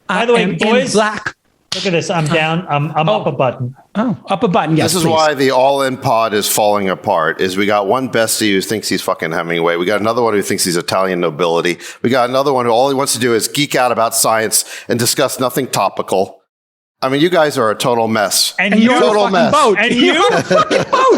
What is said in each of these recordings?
By the way, boys, black. Look at this. I'm down. I'm up a button. Oh, up a button. Yes, this is why the all-in pod is falling apart. Is we got one bestie who thinks he's fucking Hemingway. We got another one who thinks he's Italian nobility. We got another one who all he wants to do is geek out about science and discuss nothing topical. I mean, you guys are a total mess. And you're a total mess. Boat. And you?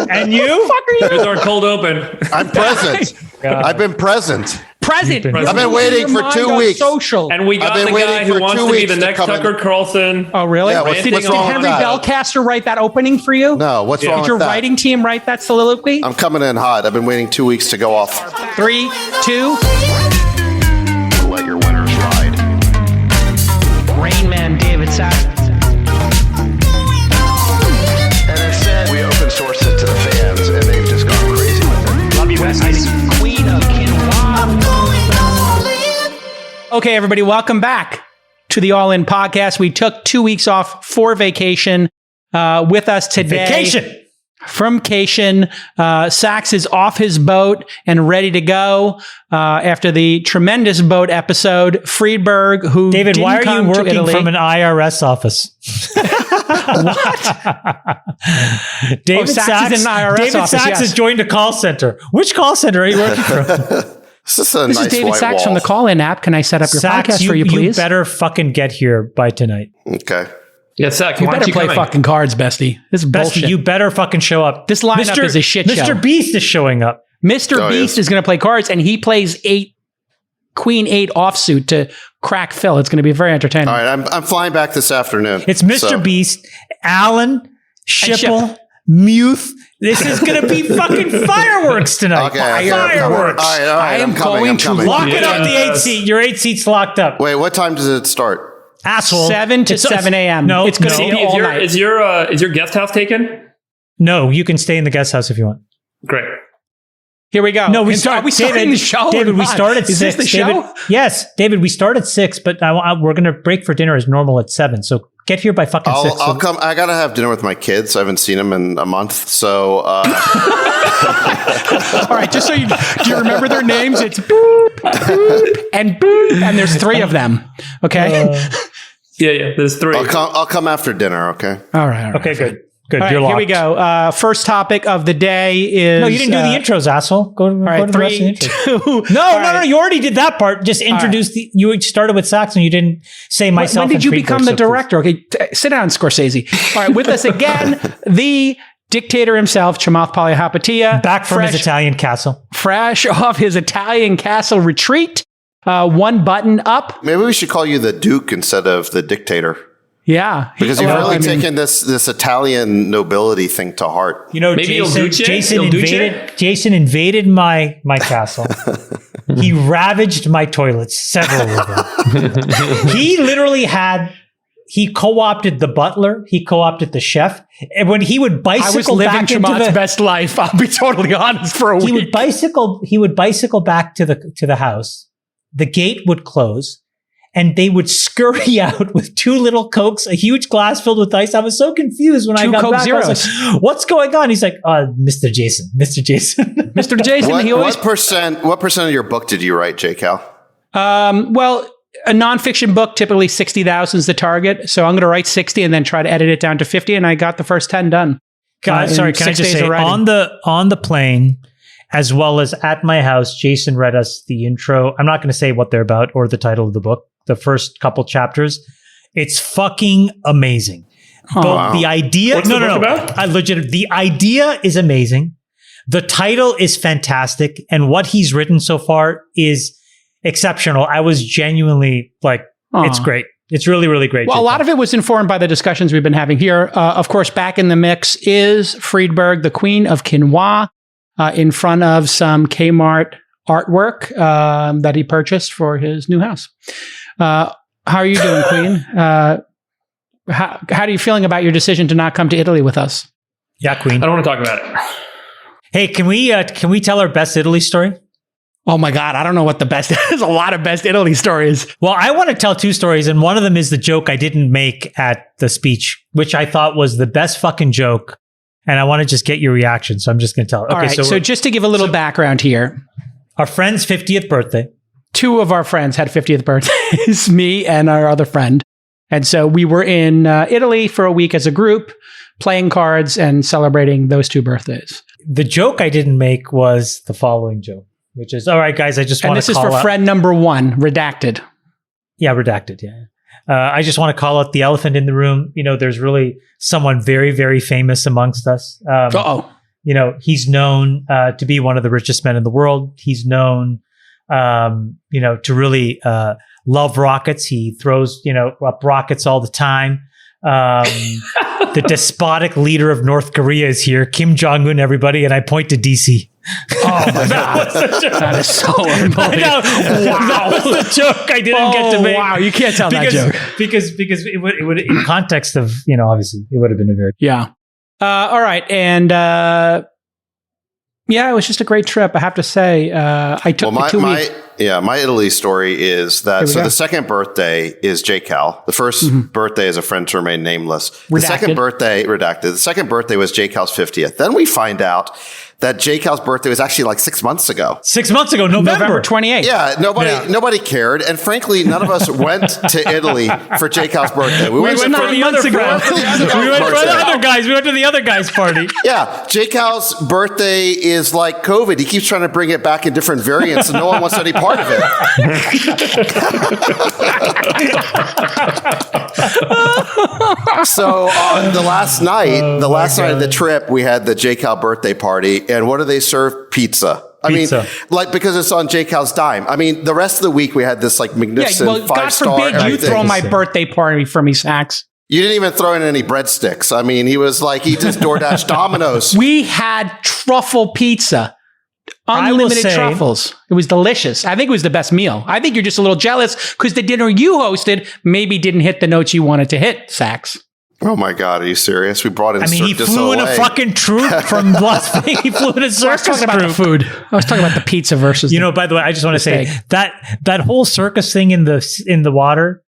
And you? Fuck are you? It's our cold open. I'm present. I've been present. Present. I've been waiting for 2 weeks. Social. And we got the guy who wants to be the next Tucker Carlson. Oh, really? Yeah, what's did Henry Bellcaster write that opening for you? No, what's wrong with that? Did your writing team write that soliloquy? I'm coming in hot. I've been waiting 2 weeks to go off. 3, 2. Let your winners ride. Rain Man David Sachs. And instead, we open source it to the fans, and they've just gone crazy with it. Love you, besties. Queen of Quinoa. Okay, everybody, welcome back to the All In Podcast. We took 2 weeks off for vacation. With us today, from Cation, Sachs is off his boat and ready to go after the tremendous boat episode. Friedberg, who David, why are you working from an IRS office? What? David Sachs is in an IRS David office, Sachs yes. has joined a call center. Which call center are you working from? This is This is David Sachs wall. from the call-in app. Can I set up your podcast for you, please? You better fucking get here by tonight. Okay. Yeah, Zach, You better play fucking cards, bestie. This is bullshit. You better fucking show up. This lineup is a shit show. Mr. Beast is showing up. Mr. Beast is going to play cards, and he plays Queen 8 offsuit to crack Phil. It's going to be very entertaining. All right, I'm flying back this afternoon. It's Mr. Beast, Alan, Schipple, Muth. This is going to be fucking fireworks tonight. Okay, Fireworks. All right, I'm coming. Lock it up, the 8 seat. Your 8 seat's locked up. Wait, what time does it start? Asshole. 7 to 7 a.m. No, it's going to be all night. Is your guest house taken? No, you can stay in the guest house if you want. Great. Here we go. No, Are we starting the show? David, we start at 6. Is this the show? David, yes, David, we start at 6, but we're going to break for dinner as normal at 7. So get here by fucking 6. I'll come. I got to have dinner with my kids. I haven't seen them in a month. So. All right, just so do you remember their names? It's boop, boop, and boop, and there's 3 of them. Okay. Yeah. There's 3. I'll come after dinner. Okay. All right. Okay, good. Good. All right, You're locked. here we go. First topic of the day is... No, you didn't do the intros, asshole. Go to the rest of the 3, 2... No. You already did that part. Just introduce you started with Sachs and you didn't say myself. When did you become the director? Okay, sit down, Scorsese. All right, with us again, the dictator himself, Chamath Palihapitiya. Back from his Italian castle. Fresh off his Italian castle retreat. One button up. Maybe we should call you the Duke instead of the dictator. Yeah. Because you've really taken this Italian nobility thing to heart. You know, maybe Jason invaded my castle. He ravaged my toilets, several of them. He literally he co-opted the butler. He co-opted the chef. And when he would bicycle I was living back into Chamath's best life. I'll be totally honest for a week. He would bicycle back to the house. The gate would close. And they would scurry out with 2 little Cokes, a huge glass filled with ice. I was so confused when I got Coke back. Zeros. I was like, what's going on? He's like, Mr. Jason. Mr. Jason. What percent of your book did you write, J. Cal? Well, a nonfiction book, typically 60,000 is the target. So I'm going to write 60 and then try to edit it down to 50. And I got the first 10 done. Can I just say, on the plane, as well as at my house, Jason read us the intro. I'm not going to say what they're about or the title of the book. The first couple chapters, it's fucking amazing. But the idea, What's the book about? The idea is amazing. The title is fantastic, and what he's written so far is exceptional. I was genuinely like, it's great. It's really, really great. Well, a lot of it was informed by the discussions we've been having here. Of course, back in the mix is Friedberg, the Queen of Quinoa, in front of some Kmart artwork that he purchased for his new house. How are you doing, Queen? How are you feeling about your decision to not come to Italy with us? Yeah, Queen. I don't want to talk about it. Hey, can we tell our best Italy story? Oh my God, I don't know what the best. There's a lot of best Italy stories. Well, I want to tell 2 stories, and one of them is the joke I didn't make at the speech, which I thought was the best fucking joke, and I want to just get your reaction. So I'm just going to tell it. All right. So just to give a little background here, our friend's 50th birthday. two of our friends had 50th birthdays, me and our other friend. And so we were in Italy for a week as a group, playing cards and celebrating those two birthdays. The joke I didn't make was the following joke, which is, all right, guys, I just want to call out. And this is for friend number one, redacted. Yeah, redacted, yeah. I just want to call out the elephant in the room. You know, there's really someone very, very famous amongst us. You know, he's known to be one of the richest men in the world. He's known, you know, to really love rockets. He throws, you know, up rockets all the time. The despotic leader of North Korea is here, Kim Jong-un, everybody, and I point to DC. Oh my God. That is so unbelievable. Wow. That was the joke I didn't get to make. Wow, you can't tell that joke. Because it would in context of, you know, obviously it would have been a very... Yeah. All right. And yeah, it was just a great trip, I have to say. I took the 2 weeks. My Italy story is that, so the second birthday is JCal. The first birthday is a friend to remain nameless. The second birthday, redacted. The second birthday was JCal's 50th. Then we find out that JCal's birthday was actually like 6 months ago. 6 months ago, November 28th. Yeah, nobody cared. And frankly, none of us went to Italy for JCal's birthday. We went for the other guys. We went to the other guy's party. Yeah, JCal's birthday is like COVID. He keeps trying to bring it back in different variants and no one wants any part of it. So on the last night of the trip, we had the JCal birthday party. And what do they serve? Pizza. I mean, like, because it's on JCal's dime. I mean, the rest of the week we had this like magnificent 5-star. God forbid you throw my birthday party for me, Sachs. You didn't even throw in any breadsticks. I mean, he just DoorDash Domino's. We had truffle pizza. Unlimited truffles. It was delicious. I think it was the best meal. I think you're just a little jealous because the dinner you hosted maybe didn't hit the notes you wanted to hit, Sachs. Oh my God, are you serious? We brought in he flew in a fucking troop from Las Vegas. He flew in a circus troop. About the food. I was talking about the pizza versus. You know, by the way, I just want to say that whole circus thing in the water.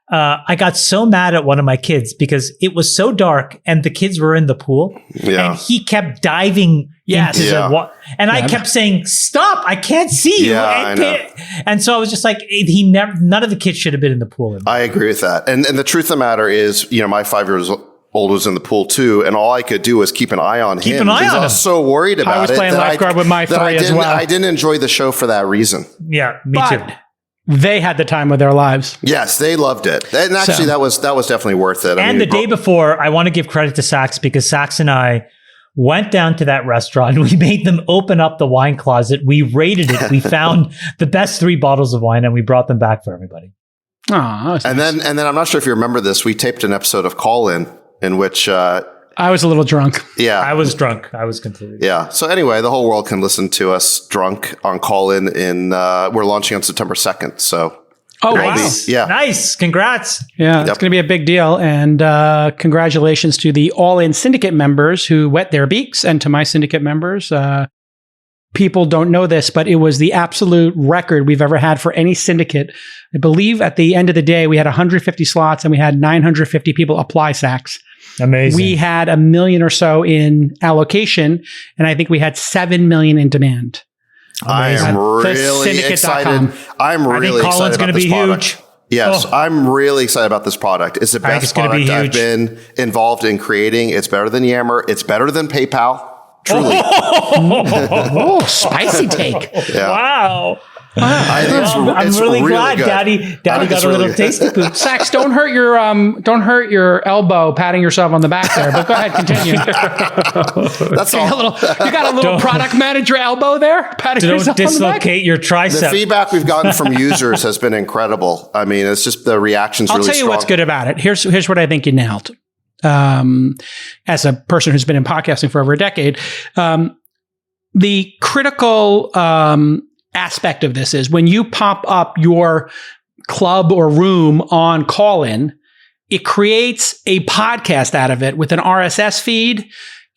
I got so mad at one of my kids because it was so dark and the kids were in the pool and he kept diving into the water. And I kept saying, stop, I can't see you. I know. And so I was just like, none of the kids should have been in the pool. I agree with that. And the truth of the matter is, you know, my 5 years old was in the pool too. And all I could do was keep an eye on him. I was so worried about it. I was playing lifeguard with my 3 as well. I didn't enjoy the show for that reason. Yeah, me too. They had the time of their lives. Yes, they loved it. And actually, that was definitely worth it. And the day before, I want to give credit to Sachs because Sachs and I went down to that restaurant. We made them open up the wine closet. We rated it. We found the best 3 bottles of wine and we brought them back for everybody. Oh, and then I'm not sure if you remember this. We taped an episode of Call in which I was a little drunk. Yeah. I was drunk. I was completely drunk. Yeah. So anyway, the whole world can listen to us drunk on Call-In we're launching on September 2nd. So. Oh, nice. Wow. Yeah. Nice. Congrats. Yeah. It's going to be a big deal. And congratulations to the All-In Syndicate members who wet their beaks and to my syndicate members. People don't know this, but it was the absolute record we've ever had for any syndicate. I believe at the end of the day, we had 150 slots and we had 950 people apply Sachs. Amazing. We had 1 million or so in allocation, and I think we had 7 million in demand. I am really excited. I'm really excited about this product. Huge. Yes, I'm really excited about this product. It's the best product I've been involved in creating. It's better than Yammer. It's better than PayPal. Truly. Spicy take. Yeah. Wow. I'm really glad good. Daddy got a little tasty poop. Sachs, don't hurt your elbow patting yourself on the back there, but go ahead, continue. That's all. You got a little product manager elbow there? Patting yourself don't dislocate your tricep. The feedback we've gotten from users has been incredible. I mean, it's just the reaction's really strong. I'll tell you what's good about it. Here's what I think you nailed. As a person who's been in podcasting for over a decade, the critical aspect of this is when you pop up your club or room on Call-In, it creates a podcast out of it with an RSS feed,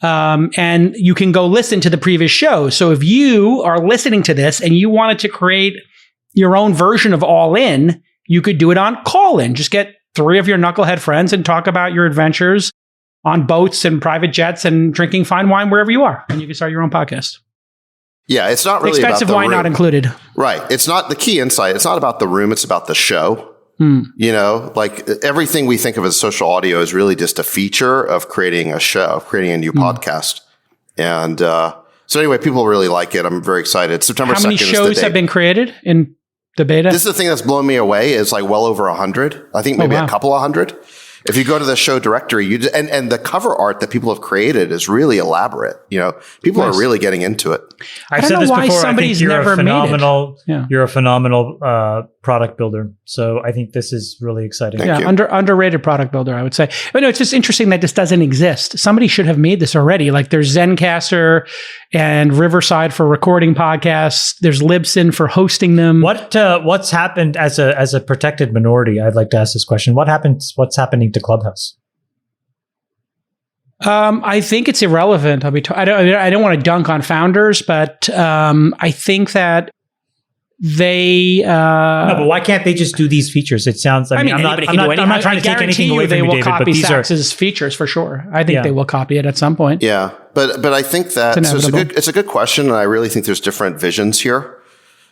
and you can go listen to the previous show. So if you are listening to this and you wanted to create your own version of All In, you could do it on Call-In. Just get 3 of your knucklehead friends and talk about your adventures on boats and private jets and drinking fine wine wherever you are, and you can start your own podcast. Yeah, it's not really expensive about the wine room. not included. Right. It's not the key insight. It's not about the room. It's about the show. You know, like everything we think of as social audio is really just a feature of creating a show, of creating a new podcast. And so anyway, people really like it. I'm very excited. September 2nd is the date. How many shows have been created in the beta? This is the thing that's blown me away is like well over 100. I think maybe a couple of hundred. If you go to the show directory, and the cover art that people have created is really elaborate. You know, people are really getting into it. I've said this before. I think you're a phenomenal. You're a phenomenal product builder. So I think this is really exciting. Thank you. Underrated product builder, I would say. But no, it's just interesting that this doesn't exist. Somebody should have made this already. Like there's Zencaster and Riverside for recording podcasts. There's Libsyn for hosting them. What's happened as a protected minority? I'd like to ask this question. What's happening to Clubhouse? I think it's irrelevant. I don't want to dunk on founders, but I think that they no, but why can't they just do these features? It sounds. I'm not trying to take anything away from you, David, but these are Sachs's features for sure. I think they will copy it at some point. Yeah, but I think that it's a good question, and I really think there's different visions here.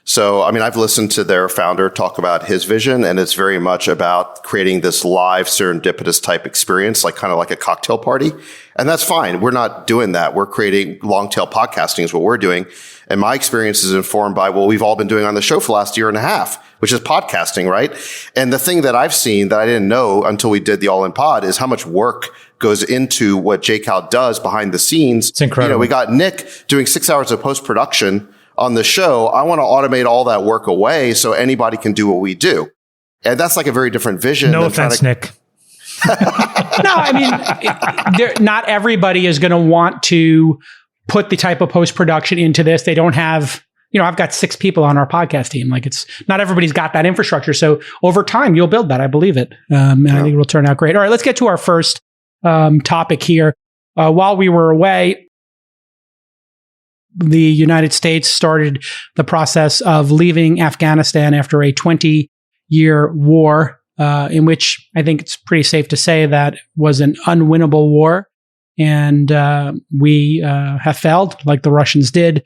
So, I mean, I've listened to their founder talk about his vision, and it's very much about creating this live serendipitous type experience, like kind of like a cocktail party. And that's fine. We're not doing that. We're creating long tail podcasting is what we're doing. And my experience is informed by what we've all been doing on the show for the last year and a half, which is podcasting, right? And the thing that I've seen that I didn't know until we did the All In Pod is how much work goes into what JCal does behind the scenes. It's incredible. You know, we got Nick doing 6 hours of post-production on the show. I want to automate all that work away so anybody can do what we do. And that's like a very different vision. No offense, Nick. No, I mean, not everybody is going to want to put the type of post-production into this. They don't have, I've got 6 people on our podcast team. Like not everybody's got that infrastructure. So over time, you'll build that. I believe it. And I think it'll turn out great. All right, let's get to our first topic here. While we were away, the United States started the process of leaving Afghanistan after a 20-year war, in which I think it's pretty safe to say that was an unwinnable war. And we have failed like the Russians did.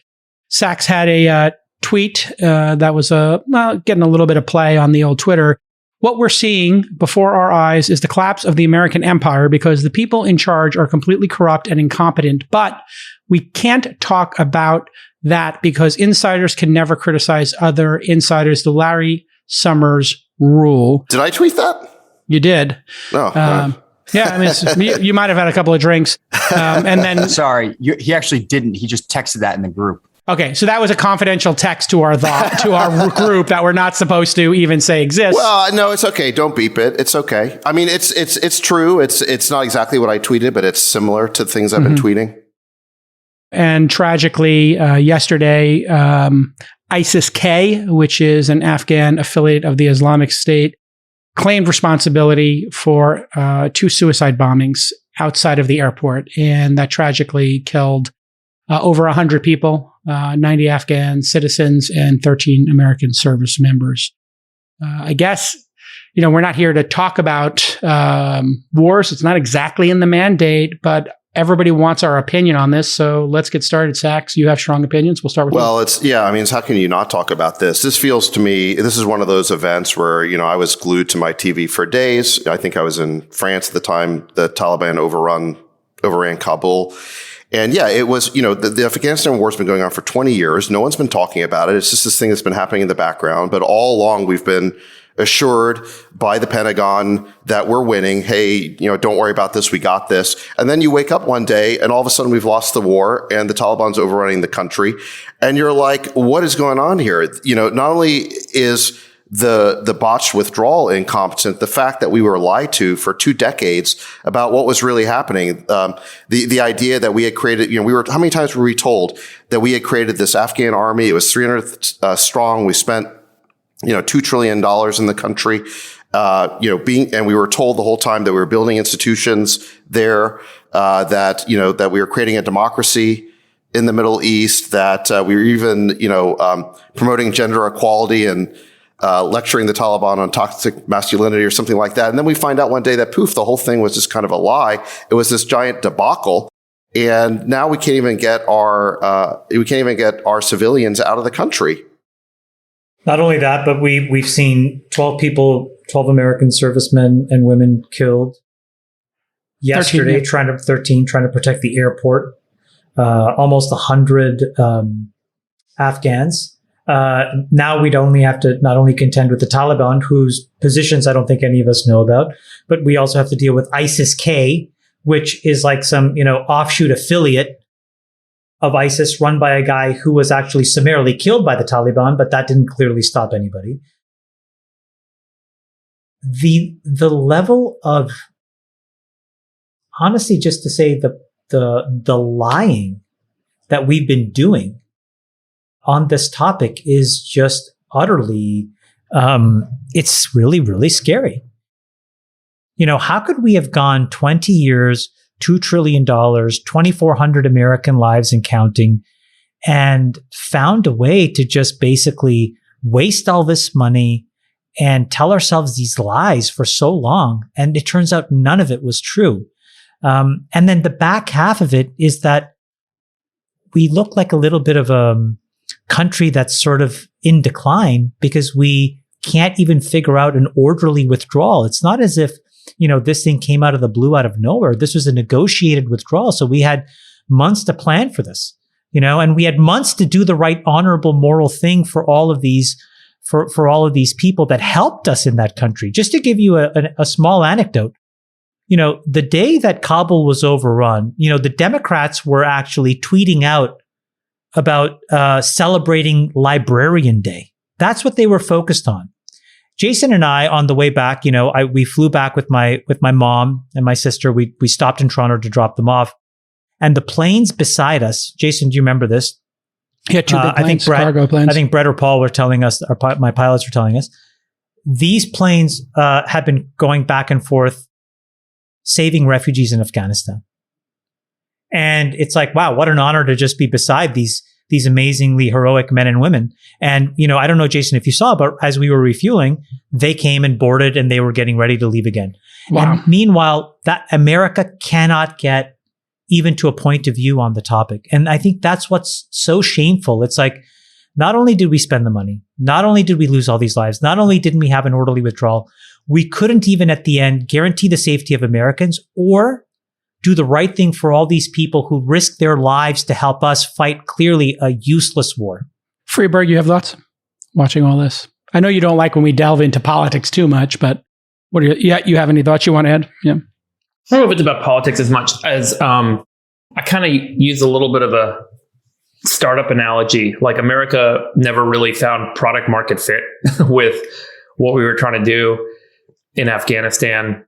Sachs had a tweet that was getting a little bit of play on the old Twitter. What we're seeing before our eyes is the collapse of the American empire because the people in charge are completely corrupt and incompetent. But we can't talk about that because insiders can never criticize other insiders. The Larry Summers rule. Did I tweet that? You did. Oh, yeah. I mean, you might have had a couple of drinks, and then sorry, he actually didn't. He just texted that in the group. Okay, so that was a confidential text to our group that we're not supposed to even say exists. Well, no, it's okay. Don't beep it. It's okay. I mean, it's true. It's not exactly what I tweeted, but it's similar to things I've been tweeting. And tragically, yesterday, ISIS-K, which is an Afghan affiliate of the Islamic State, claimed responsibility for 2 suicide bombings outside of the airport, and that tragically killed over 100 people, 90 Afghan citizens and 13 American service members. I guess, we're not here to talk about wars. It's not exactly in the mandate, but everybody wants our opinion on this. So let's get started. Sachs, you have strong opinions. We'll start with you. How can you not talk about this? This feels to me, this is one of those events where, I was glued to my TV for days. I think I was in France at the time the Taliban overran Kabul. And yeah, it was, the Afghanistan war's been going on for 20 years. No one's been talking about it. It's just this thing that's been happening in the background. But all along, we've been assured by the Pentagon that we're winning. Hey, don't worry about this. We got this. And then you wake up one day and all of a sudden we've lost the war and the Taliban's overrunning the country. And you're like, what is going on here? Not only is the botched withdrawal incompetent, the fact that we were lied to for 2 decades about what was really happening. The idea that we had created, how many times were we told that we had created this Afghan army? It was 300 strong. We spent, $2 trillion in the country. And we were told the whole time that we were building institutions there, that we were creating a democracy in the Middle East, that we were even, promoting gender equality and lecturing the Taliban on toxic masculinity or something like that. And then we find out one day that poof, the whole thing was just kind of a lie. It was this giant debacle. And now we can't even get our civilians out of the country. Not only that, but we've seen 12 American servicemen and women killed yesterday, 13 trying to protect the airport. Almost 100 Afghans. Now we'd only have to not only contend with the Taliban, whose positions I don't think any of us know about, but we also have to deal with ISIS-K, which is like some, offshoot affiliate of ISIS run by a guy who was actually summarily killed by the Taliban, but that didn't clearly stop anybody. The level of, honestly, just to say the lying that we've been doing on this topic is just utterly, it's really, really scary. How could we have gone 20 years, $2 trillion, 2,400 American lives and counting, and found a way to just basically waste all this money and tell ourselves these lies for so long? And it turns out none of it was true. And then the back half of it is that we look like a little bit of a country that's sort of in decline because we can't even figure out an orderly withdrawal. It's not as if, this thing came out of the blue, out of nowhere. This was a negotiated withdrawal. So we had months to plan for this, and we had months to do the right, honorable, moral thing for all of these, for all of these people that helped us in that country. Just to give you a small anecdote, the day that Kabul was overrun, the Democrats were actually tweeting out about celebrating Librarian Day. That's what they were focused on. Jason and I, on the way back, we flew back with my mom and my sister. We stopped in Toronto to drop them off, and the planes beside us. Jason, do you remember this? Yeah, two big planes, cargo planes. I think Brett or Paul were telling us, or my pilots were telling us, these planes have been going back and forth, saving refugees in Afghanistan. And it's like, wow, what an honor to just be beside these amazingly heroic men and women. And, I don't know, Jason, if you saw, but as we were refueling, they came and boarded and they were getting ready to leave again. Wow. And meanwhile, that America cannot get even to a point of view on the topic. And I think that's what's so shameful. It's like, not only did we spend the money, not only did we lose all these lives, not only didn't we have an orderly withdrawal, we couldn't even at the end guarantee the safety of Americans or do the right thing for all these people who risk their lives to help us fight clearly a useless war. Freeberg, you have thoughts watching all this? I know you don't like when we delve into politics too much, but what are you have any thoughts you want to add? Yeah. I don't know if it's about politics as much as I kind of use a little bit of a startup analogy. Like America never really found product market fit with what we were trying to do in Afghanistan.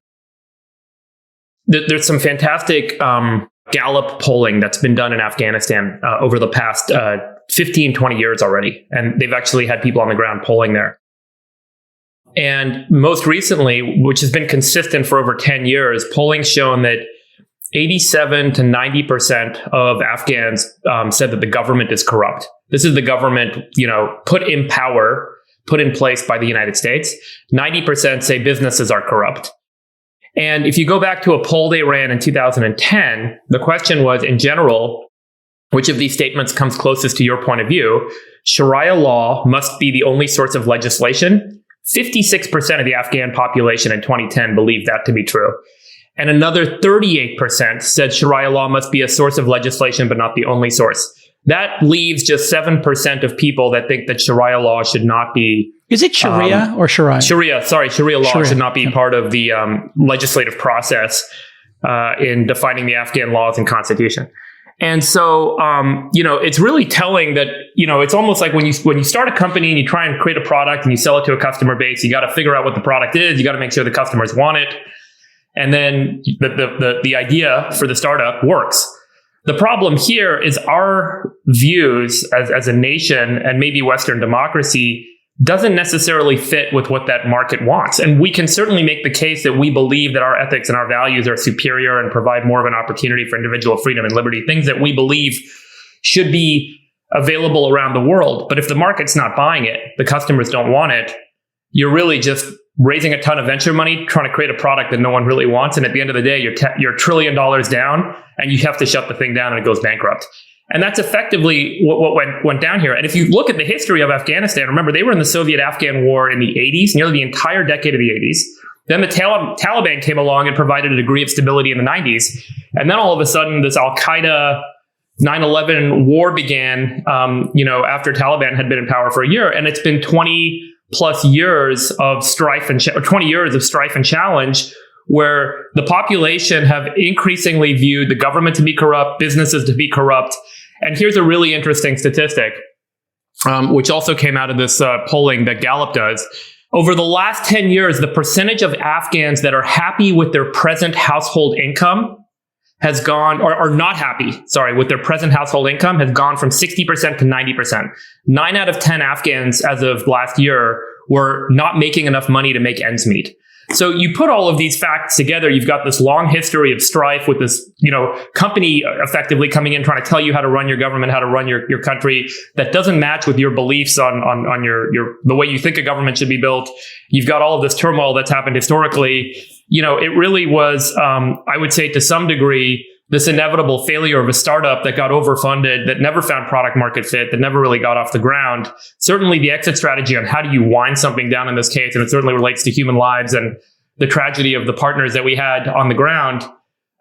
There's some fantastic Gallup polling that's been done in Afghanistan over the past 15, 20 years already. And they've actually had people on the ground polling there. And most recently, which has been consistent for over 10 years, polling's shown that 87 to 90% of Afghans said that the government is corrupt. This is the government, put in place by the United States. 90% say businesses are corrupt. And if you go back to a poll they ran in 2010, the question was, in general, which of these statements comes closest to your point of view? Sharia law must be the only source of legislation. 56% of the Afghan population in 2010 believed that to be true. And another 38% said Sharia law must be a source of legislation, but not the only source. That leaves just 7% of people that think that Sharia law should not be. Is it Sharia or Sharia? Sharia law should not be part of the legislative process in defining the Afghan laws and constitution. And so, it's really telling that, it's almost like when you start a company and you try and create a product and you sell it to a customer base, you got to figure out what the product is. You got to make sure the customers want it. And then the idea for the startup works. The problem here is our views as a nation and maybe Western democracy doesn't necessarily fit with what that market wants. And we can certainly make the case that we believe that our ethics and our values are superior and provide more of an opportunity for individual freedom and liberty, things that we believe should be available around the world. But if the market's not buying it, the customers don't want it, you're really just raising a ton of venture money, trying to create a product that no one really wants. And at the end of the day, you're $1 trillion down and you have to shut the thing down and it goes bankrupt. And that's effectively what went down here. And if you look at the history of Afghanistan, remember, they were in the Soviet-Afghan war in the 80s, nearly the entire decade of the 80s. Then the Taliban came along and provided a degree of stability in the 90s. And then all of a sudden, this Al-Qaeda 9/11 war began, after Taliban had been in power for a year. And it's been 20 plus years of strife and 20 years of strife and challenge, where the population have increasingly viewed the government to be corrupt, businesses to be corrupt. And here's a really interesting statistic, which also came out of this polling that Gallup does. Over the last 10 years, the percentage of Afghans that are happy with their present household income has gone, or are not happy, with their present household income has gone from 60% to 90%. 9 out of 10 Afghans as of last year were not making enough money to make ends meet. So you put all of these facts together, you've got this long history of strife with this, company effectively coming in, trying to tell you how to run your government, how to run your country that doesn't match with your beliefs on your the way you think a government should be built. You've got all of this turmoil that's happened historically. It really was, I would say to some degree, this inevitable failure of a startup that got overfunded, that never found product market fit, that never really got off the ground. Certainly the exit strategy on how do you wind something down in this case, and it certainly relates to human lives and the tragedy of the partners that we had on the ground,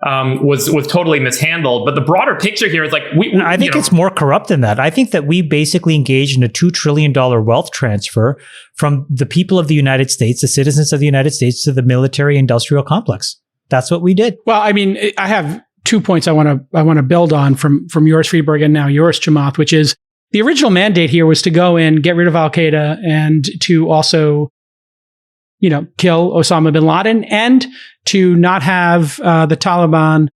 was totally mishandled. But the broader picture here is I think it's more corrupt than that. I think that we basically engaged in a $2 trillion wealth transfer from the people of the United States, the citizens of the United States, to the military industrial complex. That's what we did. Well, I mean, I have 2 points I want to build on from yours, Friedberg, and now yours, Chamath, which is the original mandate here was to go in, get rid of Al-Qaeda, and to also, kill Osama bin Laden, and to not have the Taliban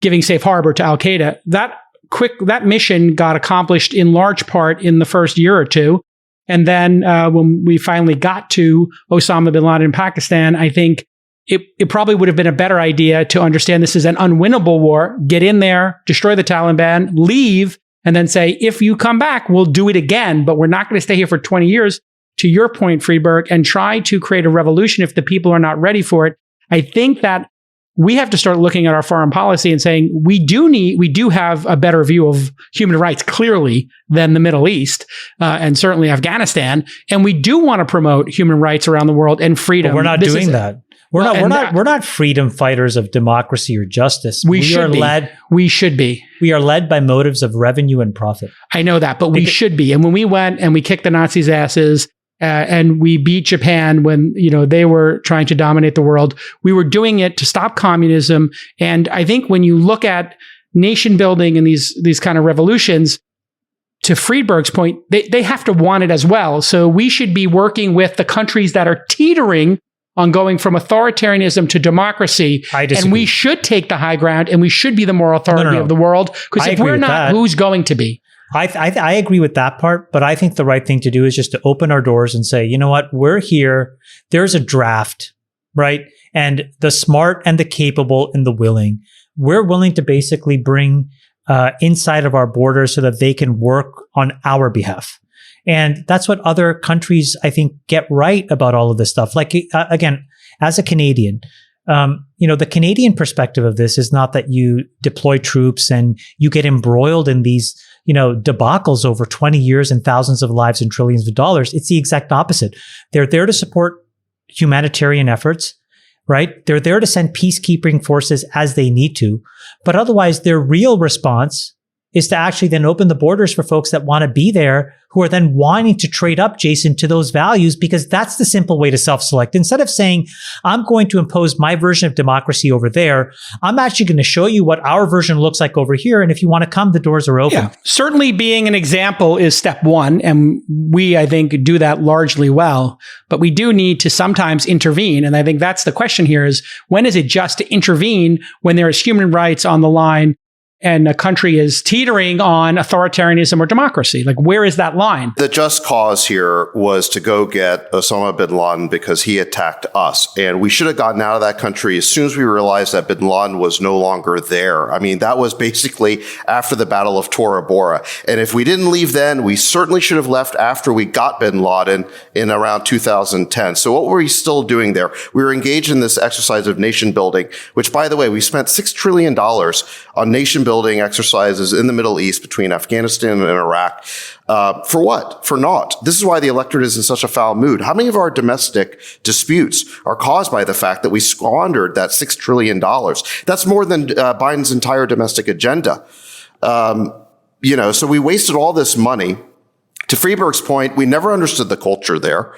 giving safe harbor to Al-Qaeda. That mission got accomplished in large part in the first year or two. And then when we finally got to Osama bin Laden in Pakistan, I think it probably would have been a better idea to understand this is an unwinnable war, get in there, destroy the Taliban, leave, and then say, if you come back, we'll do it again, but we're not going to stay here for 20 years, to your point, Friedberg, and try to create a revolution if the people are not ready for it. I think that we have to start looking at our foreign policy and saying we do have a better view of human rights, clearly, than the Middle East and certainly Afghanistan. And we do want to promote human rights around the world and freedom. But we're not doing that. We're not freedom fighters of democracy or justice. We should be. We are led by motives of revenue and profit. I know that, but we should be. And when we went and we kicked the Nazis' asses, and we beat Japan when they were trying to dominate the world, we were doing it to stop communism. And I think when you look at nation building and these kind of revolutions, to Friedberg's point, they have to want it as well. So we should be working with the countries that are teetering on going from authoritarianism to democracy. I disagree. And we should take the high ground, and we should be the moral authority of the world. Because if we're not, who's going to be? I agree with that part, but I think the right thing to do is just to open our doors and say, you know what, we're here. There's a draft, right? And the smart and the capable and the willing, we're willing to basically bring inside of our borders so that they can work on our behalf. And that's what other countries, I think, get right about all of this stuff. Like, again, as a Canadian, the Canadian perspective of this is not that you deploy troops and you get embroiled in these debacles over 20 years and thousands of lives and trillions of dollars. It's the exact opposite. They're there to support humanitarian efforts, right? They're there to send peacekeeping forces as they need to. But otherwise, their real response is to actually then open the borders for folks that want to be there, who are then wanting to trade up, Jason, to those values, because that's the simple way to self-select. Instead of saying, I'm going to impose my version of democracy over there, I'm actually going to show you what our version looks like over here. And if you want to come, the doors are open. Yeah. Certainly being an example is step one. And we, I think, do that largely well. But we do need to sometimes intervene. And I think that's the question here is, when is it just to intervene when there is human rights on the line? and a country is teetering on authoritarianism or democracy? Like, where is that line? The just cause here was to go get Osama bin Laden because he attacked us. And we should have gotten out of that country as soon as we realized that bin Laden was no longer there. I mean, that was basically after the Battle of Tora Bora. And if we didn't leave then, we certainly should have left after we got bin Laden in around 2010. So what were we still doing there? We were engaged in this exercise of nation building, which, by the way, we spent $6 trillion on nation building exercises in the Middle East between Afghanistan and Iraq. For what? For naught. This is why the electorate is in such a foul mood. How many of our domestic disputes are caused by the fact that we squandered that $6 trillion? That's more than Biden's entire domestic agenda. So we wasted all this money. To Friedberg's point, we never understood the culture there.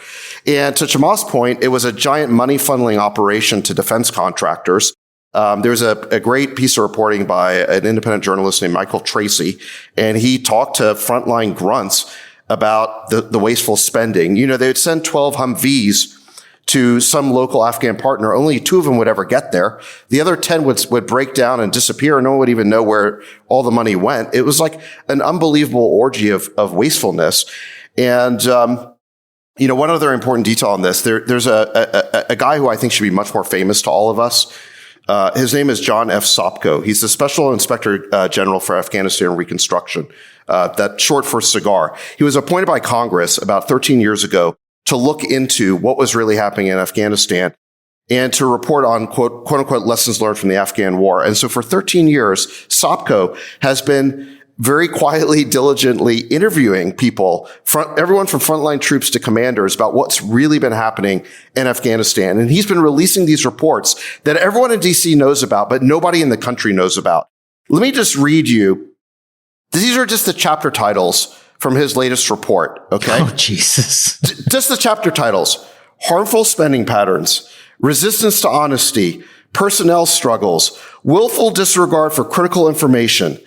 And to Chamath's point, it was a giant money funneling operation to defense contractors. There's a great piece of reporting by an independent journalist named Michael Tracy, and he talked to frontline grunts about the wasteful spending. You know, they would send 12 Humvees to some local Afghan partner. Only 2 of them would ever get there. The other 10 would break down and disappear, and no one would even know where all the money went. It was like an unbelievable orgy of wastefulness. And, one other important detail on this, there's a guy who I think should be much more famous to all of us. His name is John F. Sopko. He's the Special Inspector General for Afghanistan Reconstruction, that short for SIGAR. He was appointed by Congress about 13 years ago to look into what was really happening in Afghanistan and to report on quote unquote lessons learned from the Afghan war. And so for 13 years, Sopko has been very quietly, diligently interviewing people, everyone from frontline troops to commanders, about what's really been happening in Afghanistan. And he's been releasing these reports that everyone in DC knows about, but nobody in the country knows about. Let me just read you. These are just the chapter titles from his latest report, okay? Oh, Jesus. Just the chapter titles. Harmful spending patterns, resistance to honesty, personnel struggles, willful disregard for critical information,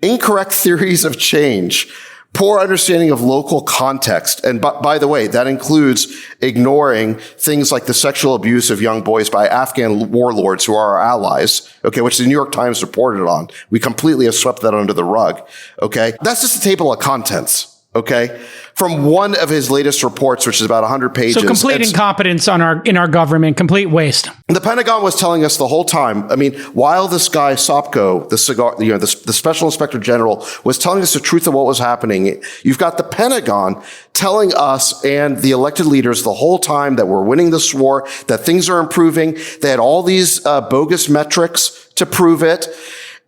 incorrect theories of change, poor understanding of local context. And by the way, that includes ignoring things like the sexual abuse of young boys by Afghan warlords who are our allies, okay, which the New York Times reported on. We completely have swept that under the rug, okay? That's just a table of contents, okay? From one of his latest reports, which is about 100 pages. So complete incompetence in our government, complete waste. The Pentagon was telling us the whole time. I mean, while this guy Sopko, the Special Inspector General, was telling us the truth of what was happening, you've got the Pentagon telling us and the elected leaders the whole time that we're winning this war, that things are improving. They had all these bogus metrics to prove it,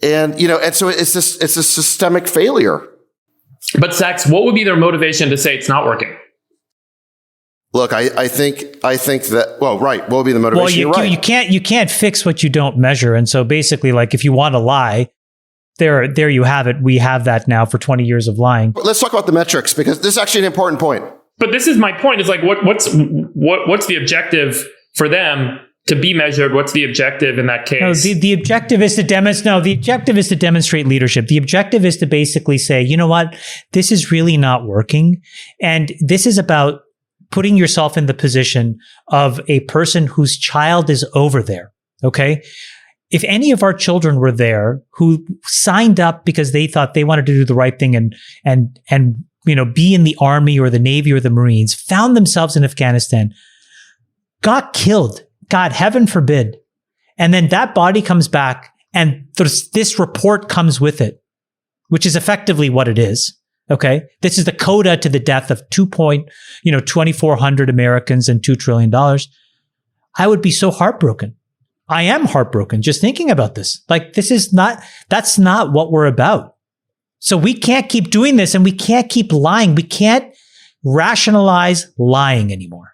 and so it's a systemic failure. But Sachs, what would be their motivation to say it's not working? Look, I think that, well, right. What would be the motivation? Well, you can't fix what you don't measure. And so basically, like, if you want to lie, there you have it. We have that now for 20 years of lying. Let's talk about the metrics, because this is actually an important point. But this is my point. Is like, what's the objective for them to be measured? What's the objective in that case? No, the objective is to demonstrate. No, the objective is to demonstrate leadership. The objective is to basically say, you know what, this is really not working, and this is about putting yourself in the position of a person whose child is over there. Okay, if any of our children were there who signed up because they thought they wanted to do the right thing and be in the Army or the Navy or the Marines, found themselves in Afghanistan, got killed. God, heaven forbid. And then that body comes back and this report comes with it, which is effectively what it is. Okay. This is the coda to the death of 2,400 Americans and $2 trillion. I would be so heartbroken. I am heartbroken just thinking about this. Like, that's not what we're about. So we can't keep doing this, and we can't keep lying. We can't rationalize lying anymore.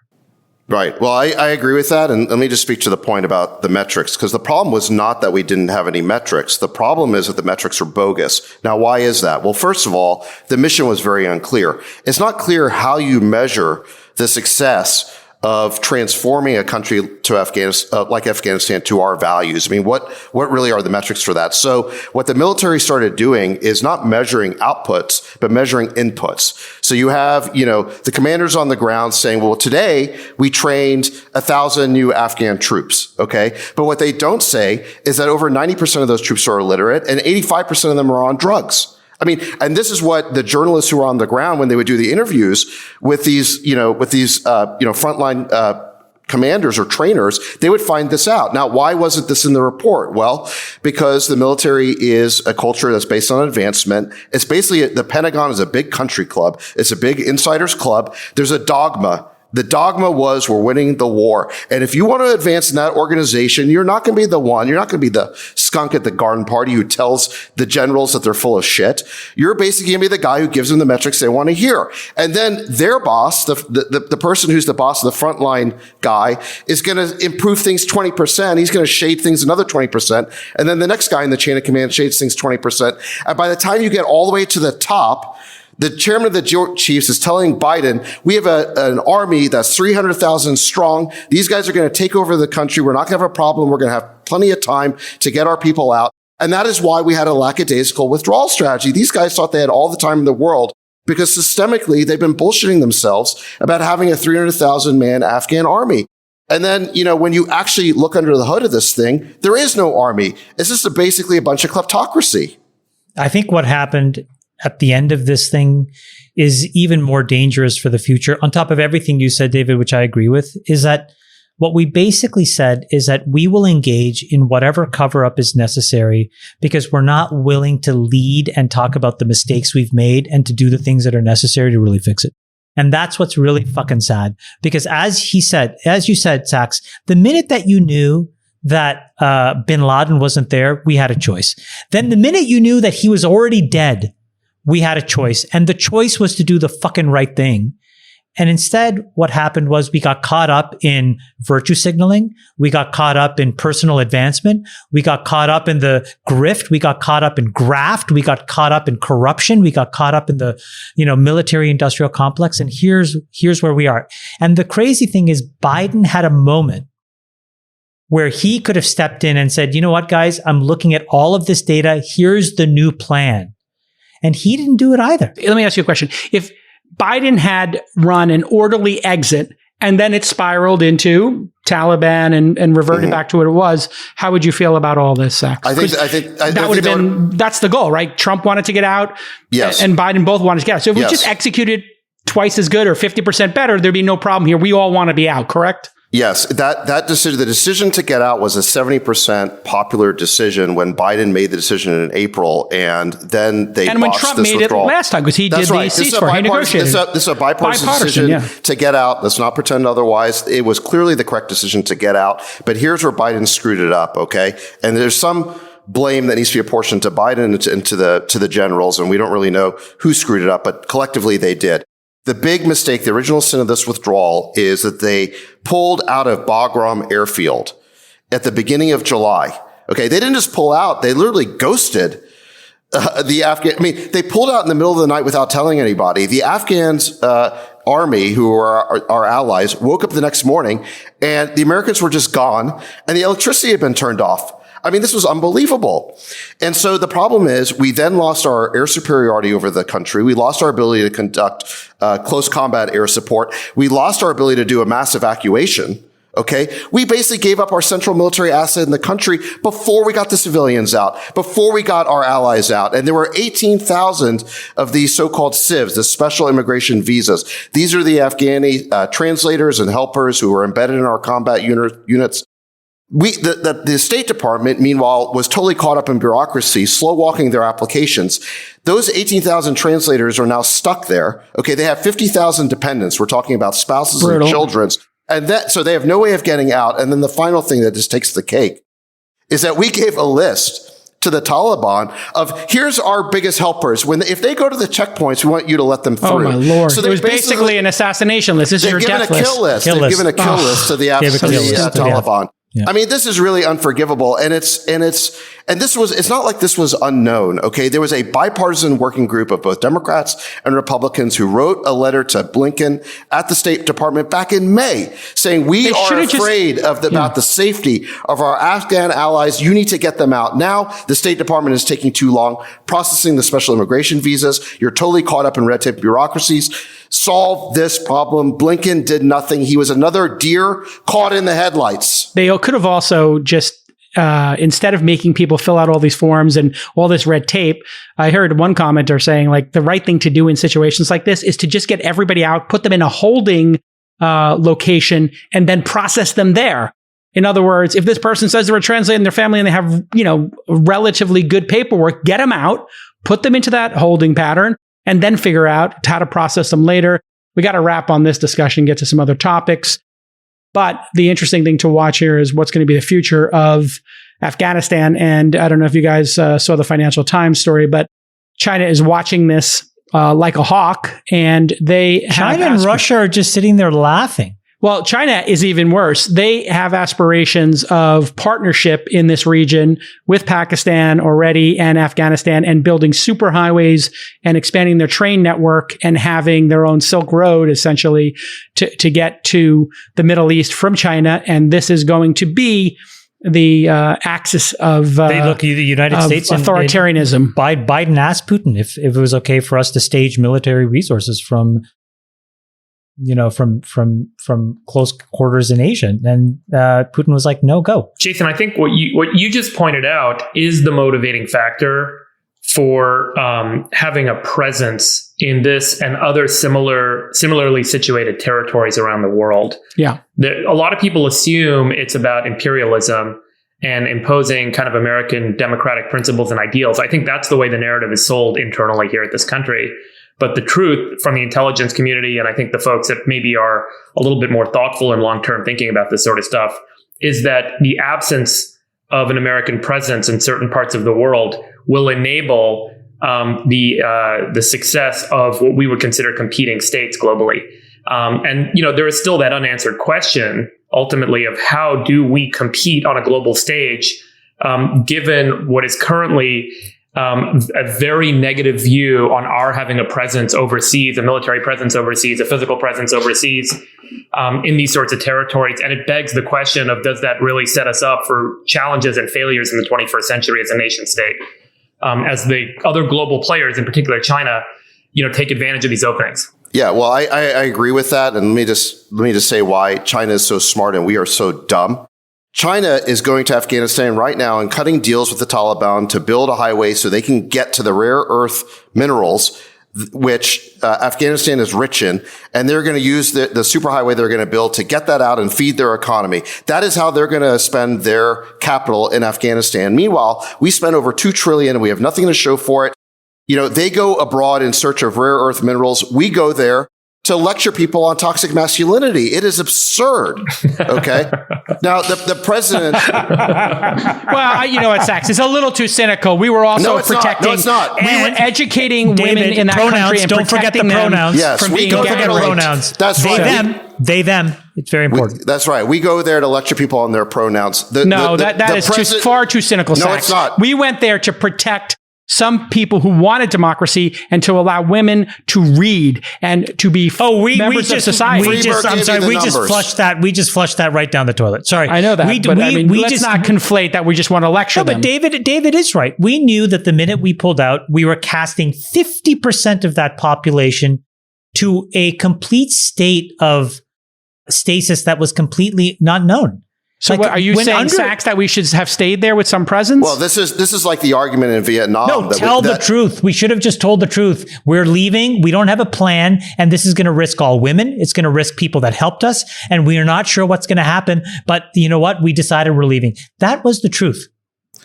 Right. Well, I agree with that. And let me just speak to the point about the metrics, because the problem was not that we didn't have any metrics. The problem is that the metrics are bogus. Now, why is that? Well, first of all, the mission was very unclear. It's not clear how you measure the success of transforming a country to Afghanistan, like Afghanistan, to our values? I mean, what really are the metrics for that? So what the military started doing is not measuring outputs, but measuring inputs. So you have, the commanders on the ground saying, well, today we trained 1,000 new Afghan troops. Okay. But what they don't say is that over 90% of those troops are illiterate and 85% of them are on drugs. I mean, and this is what the journalists who are on the ground, when they would do the interviews with these frontline, commanders or trainers, they would find this out. Now, why wasn't this in the report? Well, because the military is a culture that's based on advancement. It's basically, the Pentagon is a big country club. It's a big insiders club. There's a dogma. The dogma was we're winning the war. And if you want to advance in that organization, you're not going to be the one. You're not going to be the skunk at the garden party who tells the generals that they're full of shit. You're basically going to be the guy who gives them the metrics they want to hear. And then their boss, the person who's the boss of the frontline guy, is going to improve things 20%. He's going to shade things another 20%. And then the next guy in the chain of command shades things 20%. And by the time you get all the way to the top, the chairman of the Joint Chiefs is telling Biden, we have an army that's 300,000 strong. These guys are going to take over the country. We're not going to have a problem. We're going to have plenty of time to get our people out. And that is why we had a lackadaisical withdrawal strategy. These guys thought they had all the time in the world because systemically they've been bullshitting themselves about having a 300,000 man Afghan army. And then, when you actually look under the hood of this thing, there is no army. It's just basically a bunch of kleptocracy. I think what happened at the end of this thing is even more dangerous for the future. On top of everything you said, David, which I agree with, is that what we basically said is that we will engage in whatever cover up is necessary because we're not willing to lead and talk about the mistakes we've made and to do the things that are necessary to really fix it. And that's what's really fucking sad. Because as you said, Sachs, the minute that you knew that bin Laden wasn't there, we had a choice. Then the minute you knew that he was already dead, we had a choice. And the choice was to do the fucking right thing. And instead, what happened was we got caught up in virtue signaling. We got caught up in personal advancement. We got caught up in the grift. We got caught up in graft. We got caught up in corruption. We got caught up in the, military industrial complex. And here's where we are. And the crazy thing is Biden had a moment where he could have stepped in and said, you know what, guys, I'm looking at all of this data. Here's the new plan. And he didn't do it either. Let me ask you a question. If Biden had run an orderly exit and then it spiraled into Taliban and reverted back to what it was, how would you feel about all this, Sachs? I think that would have been, that's the goal, right? Trump wanted to get out. Yes. And Biden both wanted to get out. So if we just executed twice as good or 50% better, there'd be no problem here. We all want to be out, correct? Yes, that decision, the decision to get out was a 70% popular decision when Biden made the decision in April, and then they and when Trump made it last time, because he did the ceasefire, he negotiated. This is a bipartisan decision to get out. Let's not pretend otherwise. It was clearly the correct decision to get out, but here's where Biden screwed it up. Okay, and there's some blame that needs to be apportioned to Biden and to the generals, and we don't really know who screwed it up, but collectively they did. The big mistake, the original sin of this withdrawal, is that they pulled out of Bagram Airfield at the beginning of July. Okay, they didn't just pull out; they literally ghosted the Afghan. I mean, they pulled out in the middle of the night without telling anybody. The Afghans army, who are our allies, woke up the next morning, and the Americans were just gone, and the electricity had been turned off. I mean, this was unbelievable. And so the problem is we then lost our air superiority over the country. We lost our ability to conduct close combat air support. We lost our ability to do a mass evacuation. Okay. We basically gave up our central military asset in the country before we got the civilians out, before we got our allies out. And there were 18,000 of these so-called CIVs, the special immigration visas. These are the Afghani translators and helpers who were embedded in our combat units. The State Department, meanwhile, was totally caught up in bureaucracy, slow walking their applications. Those 18,000 translators are now stuck there. Okay. They have 50,000 dependents. We're talking about spouses and children. And so they have no way of getting out. And then the final thing that just takes the cake is that we gave a list to the Taliban of here's our biggest helpers. If they go to the checkpoints, we want you to let them through. Oh my Lord. So it was basically an assassination list. This is your death list. They've given a kill list to the Taliban. Yeah. I mean, this is really unforgivable. And it's not like this was unknown. Okay. There was a bipartisan working group of both Democrats and Republicans who wrote a letter to Blinken at the State Department back in May saying, we are afraid about the safety of our Afghan allies. You need to get them out now. The State Department is taking too long processing the special immigration visas. You're totally caught up in red tape bureaucracies. Solve this problem. Blinken did nothing. He was another deer caught in the headlights. They could have also just, instead of making people fill out all these forms and all this red tape, I heard one commenter saying, like, the right thing to do in situations like this is to just get everybody out, put them in a holding location, and then process them there. In other words, if this person says they're translating their family and they have, relatively good paperwork, get them out, put them into that holding pattern, and then figure out how to process them later. We got to wrap on this discussion, get to some other topics. But the interesting thing to watch here is what's going to be the future of Afghanistan. And I don't know if you guys saw the Financial Times story, but China is watching this like a hawk. And China and Russia are just sitting there laughing. Well, China is even worse. They have aspirations of partnership in this region with Pakistan already and Afghanistan, and building superhighways and expanding their train network and having their own Silk Road, essentially, to get to the Middle East from China. And this is going to be the axis of the United States authoritarianism. Biden asked Putin if it was okay for us to stage military resources from close quarters in Asia. And Putin was like, no, go. Jason, I think what you just pointed out is the motivating factor for having a presence in this and other similarly situated territories around the world. Yeah. A lot of people assume it's about imperialism and imposing kind of American democratic principles and ideals. I think that's the way the narrative is sold internally here at this country. But the truth from the intelligence community, and I think the folks that maybe are a little bit more thoughtful and long-term thinking about this sort of stuff, is that the absence of an American presence in certain parts of the world will enable the success of what we would consider competing states globally. And there is still that unanswered question, ultimately, of how do we compete on a global stage, given what is currently a very negative view on our having a presence overseas, a military presence overseas, a physical presence overseas in these sorts of territories. And it begs the question of, does that really set us up for challenges and failures in the 21st century as a nation state, as the other global players, in particular China, take advantage of these openings? Yeah, well, I agree with that. And let me just say why China is so smart and we are so dumb. China is going to Afghanistan right now and cutting deals with the Taliban to build a highway so they can get to the rare earth minerals, which Afghanistan is rich in. And they're going to use the superhighway they're going to build to get that out and feed their economy. That is how they're going to spend their capital in Afghanistan. Meanwhile, we spend over $2 trillion and we have nothing to show for it. They go abroad in search of rare earth minerals. We go there to lecture people on toxic masculinity. It is absurd. Okay. Now, the president. Well, you know what, Sachs? It's a little too cynical. We were also protecting. No, it's not. We were educating women in that country and don't forget the pronouns. Yes, from being don't forget pronouns. That's right. They, them. It's very important. That's right. We go there to lecture people on their pronouns. That is far too cynical, Sachs. No, it's not. We went there to protect some people who wanted democracy and to allow women to read and to be members of society. We just flushed that right down the toilet. Sorry. I know that, let's not conflate that we just want to lecture them. But David is right. We knew that the minute we pulled out, we were casting 50% of that population to a complete state of stasis that was completely not known. So what, are you saying, Sachs, that we should have stayed there with some presence? Well, this is like the argument in Vietnam. No, tell the truth. We should have just told the truth. We're leaving. We don't have a plan. And this is going to risk all women. It's going to risk people that helped us. And we are not sure what's going to happen. But you know what? We decided we're leaving. That was the truth.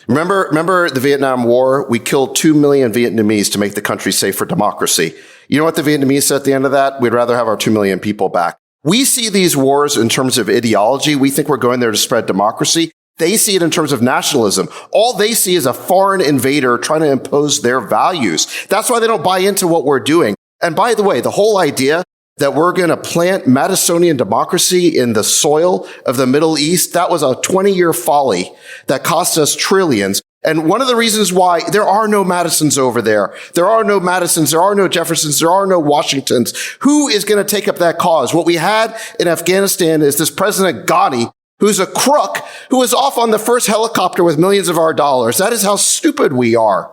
Remember the Vietnam War? We killed 2 million Vietnamese to make the country safe for democracy. You know what the Vietnamese said at the end of that? We'd rather have our 2 million people back. We see these wars in terms of ideology. We think we're going there to spread democracy. They see it in terms of nationalism. All they see is a foreign invader trying to impose their values. That's why they don't buy into what we're doing. And by the way, the whole idea that we're going to plant Madisonian democracy in the soil of the Middle East, that was a 20-year folly that cost us trillions. And one of the reasons why there are no Madisons over there, there are no Madisons, there are no Jeffersons, there are no Washingtons. Who is going to take up that cause? What we had in Afghanistan is this President Ghani, who's a crook, who was off on the first helicopter with millions of our dollars. That is how stupid we are.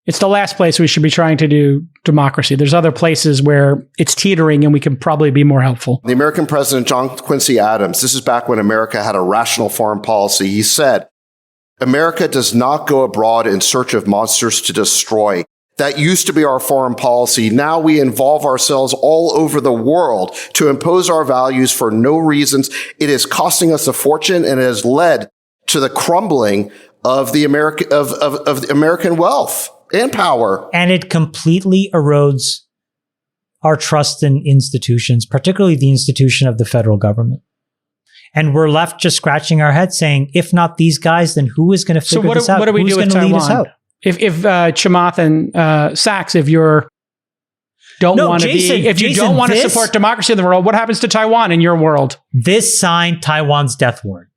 It's the last place we should be trying to do democracy. There's other places where it's teetering and we can probably be more helpful. The American president, John Quincy Adams, this is back when America had a rational foreign policy. He said, America does not go abroad in search of monsters to destroy. That used to be our foreign policy. Now we involve ourselves all over the world to impose our values for no reasons. It is costing us a fortune, and it has led to the crumbling of the American wealth and power. And it completely erodes our trust in institutions, particularly the institution of the federal government. And we're left just scratching our heads saying, if not these guys, then who is going to figure this out? So what do we do with Taiwan? Lead us out? If Chamath and Sachs, if you don't want to support democracy in the world, what happens to Taiwan in your world? This signed Taiwan's death warrant.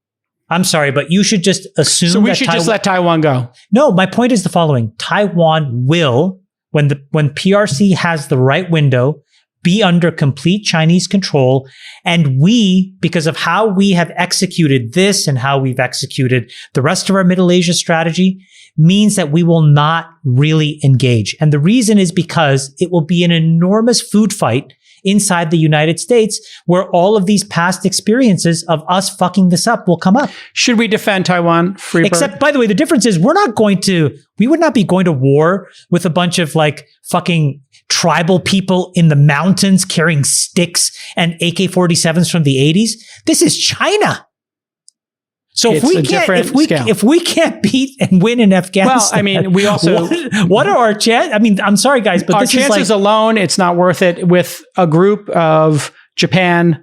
I'm sorry, but you should just assume so we should just let Taiwan go. No, my point is the following. Taiwan will, when PRC has the right window, be under complete Chinese control. And we, because of how we have executed this and how we've executed the rest of our Middle Asia strategy, means that we will not really engage. And the reason is because it will be an enormous food fight inside the United States where all of these past experiences of us fucking this up will come up. Should we defend Taiwan, Freeberg? Except, by the way, the difference is we would not be going to war with a bunch of like fucking tribal people in the mountains carrying sticks and AK-47s from the 80s. This is China. So if we can't beat and win in Afghanistan, well, I mean, we also what are our chances? I mean, I'm sorry, guys, but our chances alone, it's not worth it. With a group of Japan,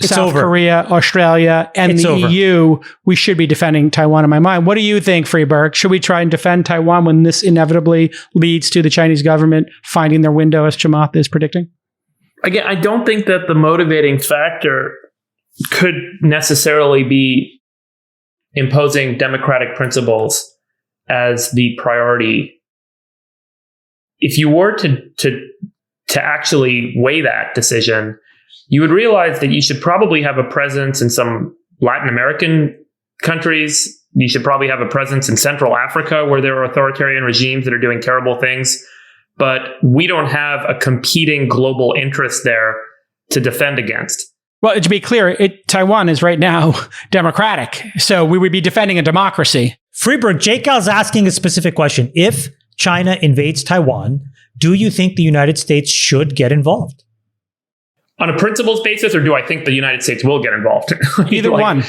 South Korea, Australia, and the EU, we should be defending Taiwan. In my mind, what do you think, Freeberg? Should we try and defend Taiwan when this inevitably leads to the Chinese government finding their window, as Chamath is predicting? Again, I don't think that the motivating factor could necessarily be imposing democratic principles as the priority. If you were to actually weigh that decision, you would realize that you should probably have a presence in some Latin American countries. You should probably have a presence in Central Africa, where there are authoritarian regimes that are doing terrible things. But we don't have a competing global interest there to defend against. Well, to be clear, Taiwan is right now democratic, so we would be defending a democracy. Freeberg, Jake Gal's asking a specific question. If China invades Taiwan, do you think the United States should get involved? On a principles basis, or do I think the United States will get involved? Either one.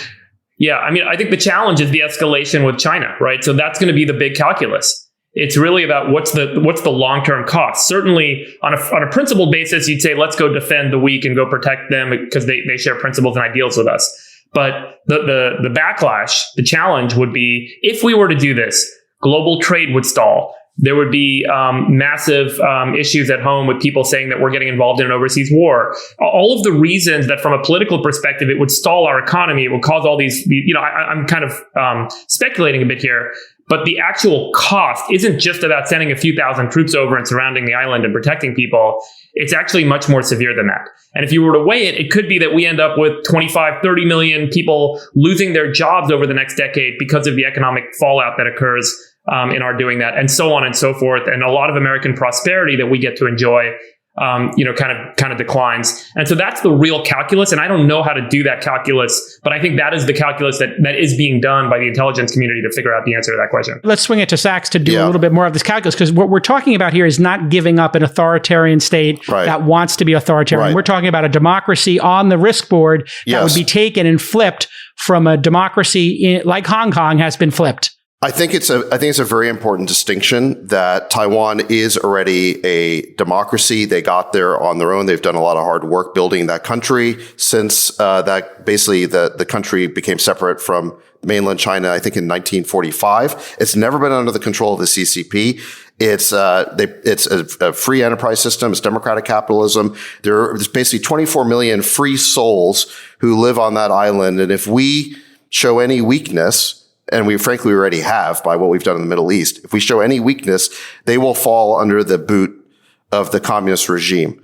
Yeah, I mean, I think the challenge is the escalation with China, right? So that's going to be the big calculus. It's really about what's the long-term cost. Certainly, on a principled basis, you'd say, let's go defend the weak and go protect them because they share principles and ideals with us. But the backlash, the challenge would be, if we were to do this, global trade would stall. There would be massive issues at home with people saying that we're getting involved in an overseas war. All of the reasons that from a political perspective, it would stall our economy. It would cause all these, I'm kind of speculating a bit here. But the actual cost isn't just about sending a few thousand troops over and surrounding the island and protecting people. It's actually much more severe than that. And if you were to weigh it, it could be that we end up with 25, 30 million people losing their jobs over the next decade because of the economic fallout that occurs in our doing that, and so on and so forth. And a lot of American prosperity that we get to enjoy kind of declines. And so that's the real calculus. And I don't know how to do that calculus, but I think that is the calculus that is being done by the intelligence community to figure out the answer to that question. Let's swing it to Sachs to do a little bit more of this calculus, because what we're talking about here is not giving up an authoritarian state that wants to be authoritarian. Right. We're talking about a democracy on the risk board that would be taken and flipped from a democracy like Hong Kong has been flipped. I think it's a very important distinction that Taiwan is already a democracy. They got there on their own. They've done a lot of hard work building that country since that basically the country became separate from mainland China, I think in 1945. It's never been under the control of the CCP. It's a free enterprise system. It's democratic capitalism. There's basically 24 million free souls who live on that island. And if we show any weakness, and we frankly already have by what we've done in the Middle East, if we show any weakness, they will fall under the boot of the communist regime.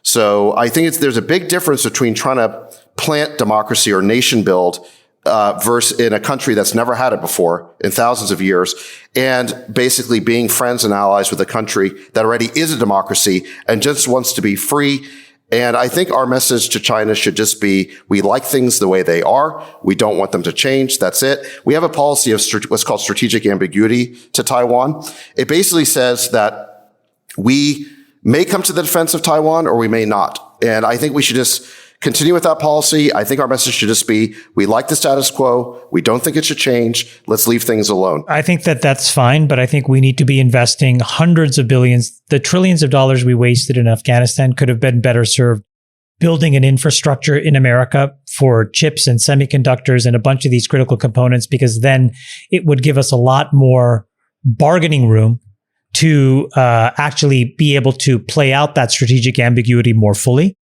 So I think there's a big difference between trying to plant democracy or nation build versus in a country that's never had it before in thousands of years, and basically being friends and allies with a country that already is a democracy and just wants to be free. And I think our message to China should just be, we like things the way they are. We don't want them to change. That's it. We have a policy of what's called strategic ambiguity to Taiwan. It basically says that we may come to the defense of Taiwan or we may not. And I think we should just continue with that policy. I think our message should just be, we like the status quo. We don't think it should change. Let's leave things alone. I think that's fine, but I think we need to be investing hundreds of billions. The trillions of dollars we wasted in Afghanistan could have been better served building an infrastructure in America for chips and semiconductors and a bunch of these critical components, because then it would give us a lot more bargaining room to actually be able to play out that strategic ambiguity more fully.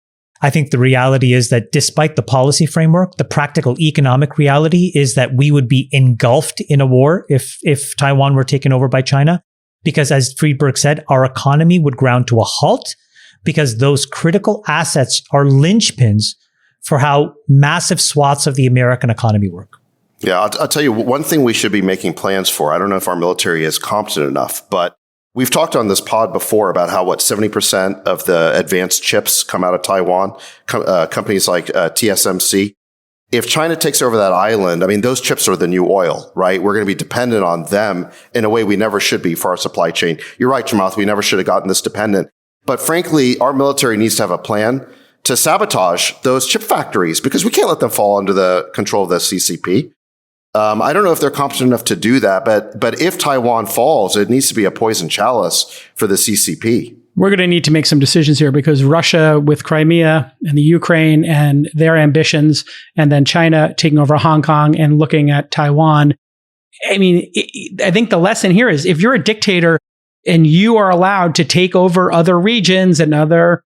I think the reality is that despite the policy framework, the practical economic reality is that we would be engulfed in a war if Taiwan were taken over by China. Because as Friedberg said, our economy would ground to a halt because those critical assets are linchpins for how massive swaths of the American economy work. Yeah, I'll tell you one thing we should be making plans for. I don't know if our military is competent enough, but we've talked on this pod before about how 70% of the advanced chips come out of Taiwan, companies like TSMC. If China takes over that island, I mean, those chips are the new oil, right? We're going to be dependent on them in a way we never should be for our supply chain. You're right, Chamath, we never should have gotten this dependent. But frankly, our military needs to have a plan to sabotage those chip factories because we can't let them fall under the control of the CCP. I don't know if they're competent enough to do that, but if Taiwan falls, it needs to be a poison chalice for the CCP. We're going to need to make some decisions here because Russia with Crimea and the Ukraine and their ambitions, and then China taking over Hong Kong and looking at Taiwan. I mean, I think the lesson here is if you're a dictator and you are allowed to take over other regions and other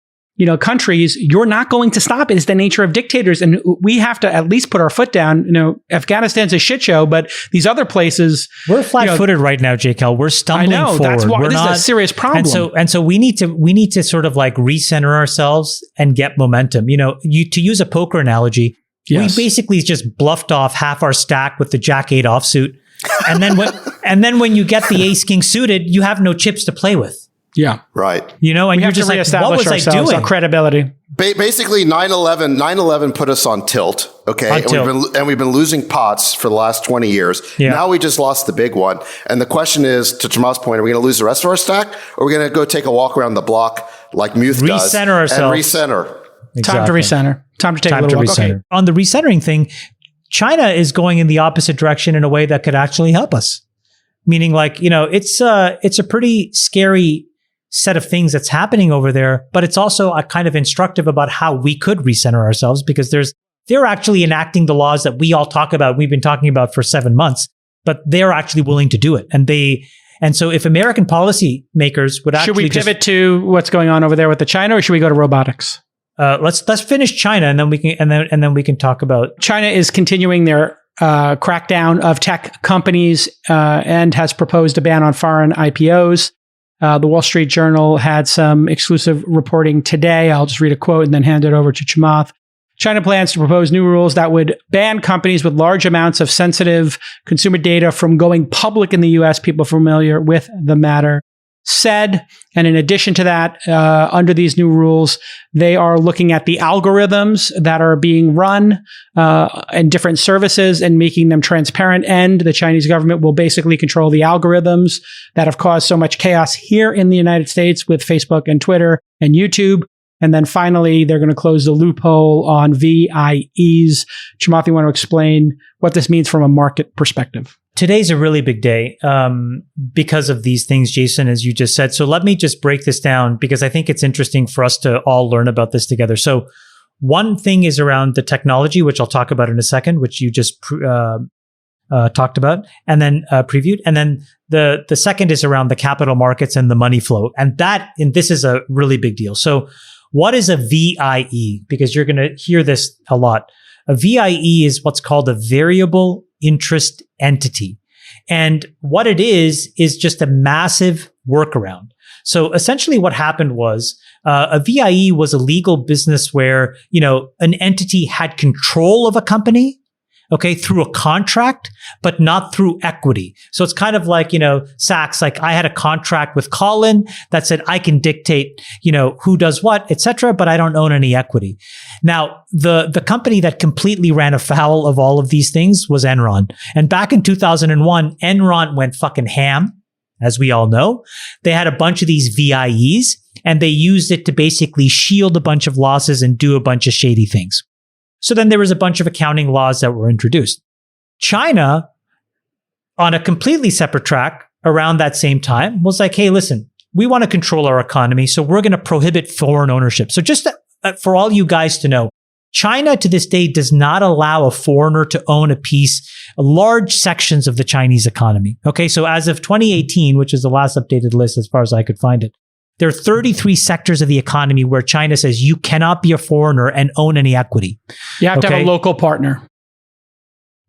countries, you're not going to stop it. It's the nature of dictators. And we have to at least put our foot down. Afghanistan's a shit show, but these other places. We're flat-footed right now, JKL. We're stumbling forward. That's why this is a serious problem. And so we need to sort of like recenter ourselves and get momentum. To use a poker analogy, yes. We basically just bluffed off half our stack with the Jack 8 offsuit. And then when you get the ace king suited, you have no chips to play with. Yeah. Right. And you're just like, what was I doing? Our credibility. Basically, 9/11 put us on tilt. Okay. We've been losing pots for the last 20 years. Yeah. Now we just lost the big one. And the question is, to Chamath's point, are we going to lose the rest of our stack? Or are we going to go take a walk around the block like Muth does? Recenter ourselves. And recenter. Exactly. Time to recenter. Time to take a little walk. Okay. On the recentering thing, China is going in the opposite direction in a way that could actually help us. Meaning it's a pretty scary set of things that's happening over there, but it's also a kind of instructive about how we could recenter ourselves because they're actually enacting the laws that we all talk about. We've been talking about for 7 months, but they're actually willing to do it. And so if American policymakers would actually, should we pivot to what's going on over there with the China, or should we go to robotics? Let's finish China, and then we can talk about China is continuing their crackdown of tech companies and has proposed a ban on foreign IPOs. The Wall Street Journal had some exclusive reporting today. I'll just read a quote and then hand it over to Chamath. China plans to propose new rules that would ban companies with large amounts of sensitive consumer data from going public in the U.S. People familiar with the matter said. And in addition to that, under these new rules, they are looking at the algorithms that are being run in different services and making them transparent. And the Chinese government will basically control the algorithms that have caused so much chaos here in the United States with Facebook and Twitter and YouTube. And then finally, they're going to close the loophole on VIEs. Chamath, you want to explain what this means from a market perspective? Today's a really big day because of these things, Jason, as you just said. So let me just break this down because I think it's interesting for us to all learn about this together. So one thing is around the technology, which I'll talk about in a second, which you just talked about and then previewed. And then the second is around the capital markets and the money flow. And this is a really big deal. So what is a VIE? Because you're going to hear this a lot. A VIE is what's called a variable interest entity. And what it is just a massive workaround. So essentially what happened was a VIE was a legal business where, an entity had control of a company, okay, through a contract, but not through equity. So it's kind of like, Saks, like I had a contract with Colin that said I can dictate, who does what, et cetera, but I don't own any equity. Now, the company that completely ran afoul of all of these things was Enron. And back in 2001, Enron went fucking ham, as we all know. They had a bunch of these VIEs and they used it to basically shield a bunch of losses and do a bunch of shady things. So then there was a bunch of accounting laws that were introduced. China, on a completely separate track around that same time, was like, hey, listen, we want to control our economy, so we're going to prohibit foreign ownership. So just for all you guys to know, China to this day does not allow a foreigner to own large sections of the Chinese economy. Okay, so as of 2018, which is the last updated list as far as I could find it, there are 33 sectors of the economy where China says you cannot be a foreigner and own any equity. You have to have a local partner.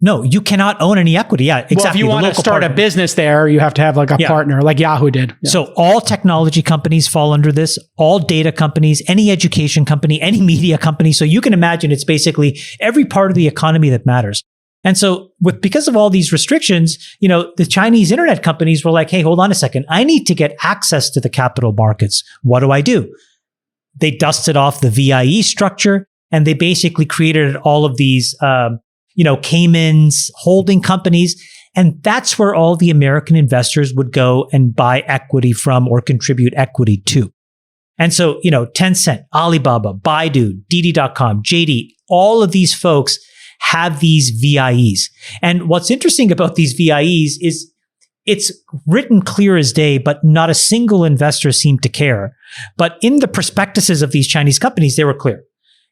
No, you cannot own any equity. Yeah, exactly. Well, if you want to start a business there, you have to have like a partner, like Yahoo did. Yeah. So all technology companies fall under this, all data companies, any education company, any media company. So you can imagine it's basically every part of the economy that matters. And so because of all these restrictions, the Chinese internet companies were like, hey, hold on a second. I need to get access to the capital markets. What do? They dusted off the VIE structure and they basically created all of these, Caymans, holding companies. And that's where all the American investors would go and buy equity from or contribute equity to. And so, Tencent, Alibaba, Baidu, Didi.com, JD, all of these folks have these VIEs. And what's interesting about these VIEs is it's written clear as day, but not a single investor seemed to care. But in the prospectuses of these Chinese companies, they were clear.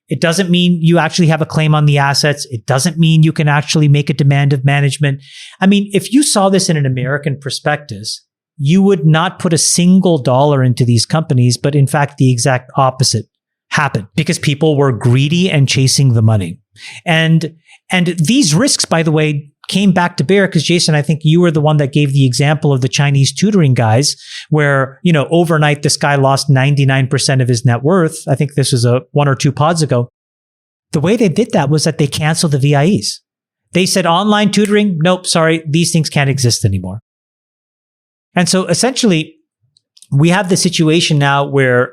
It doesn't mean you actually have a claim on the assets. It doesn't mean you can actually make a demand of management. I mean, if you saw this in an American prospectus, you would not put a single dollar into these companies, but in fact, the exact opposite happened because people were greedy and chasing the money. And these risks, by the way, came back to bear because Jason, I think you were the one that gave the example of the Chinese tutoring guys where, overnight this guy lost 99% of his net worth. I think this was 1 or 2 pods ago. The way they did that was that they canceled the VIEs. They said online tutoring, nope, sorry, these things can't exist anymore. And so essentially, we have the situation now where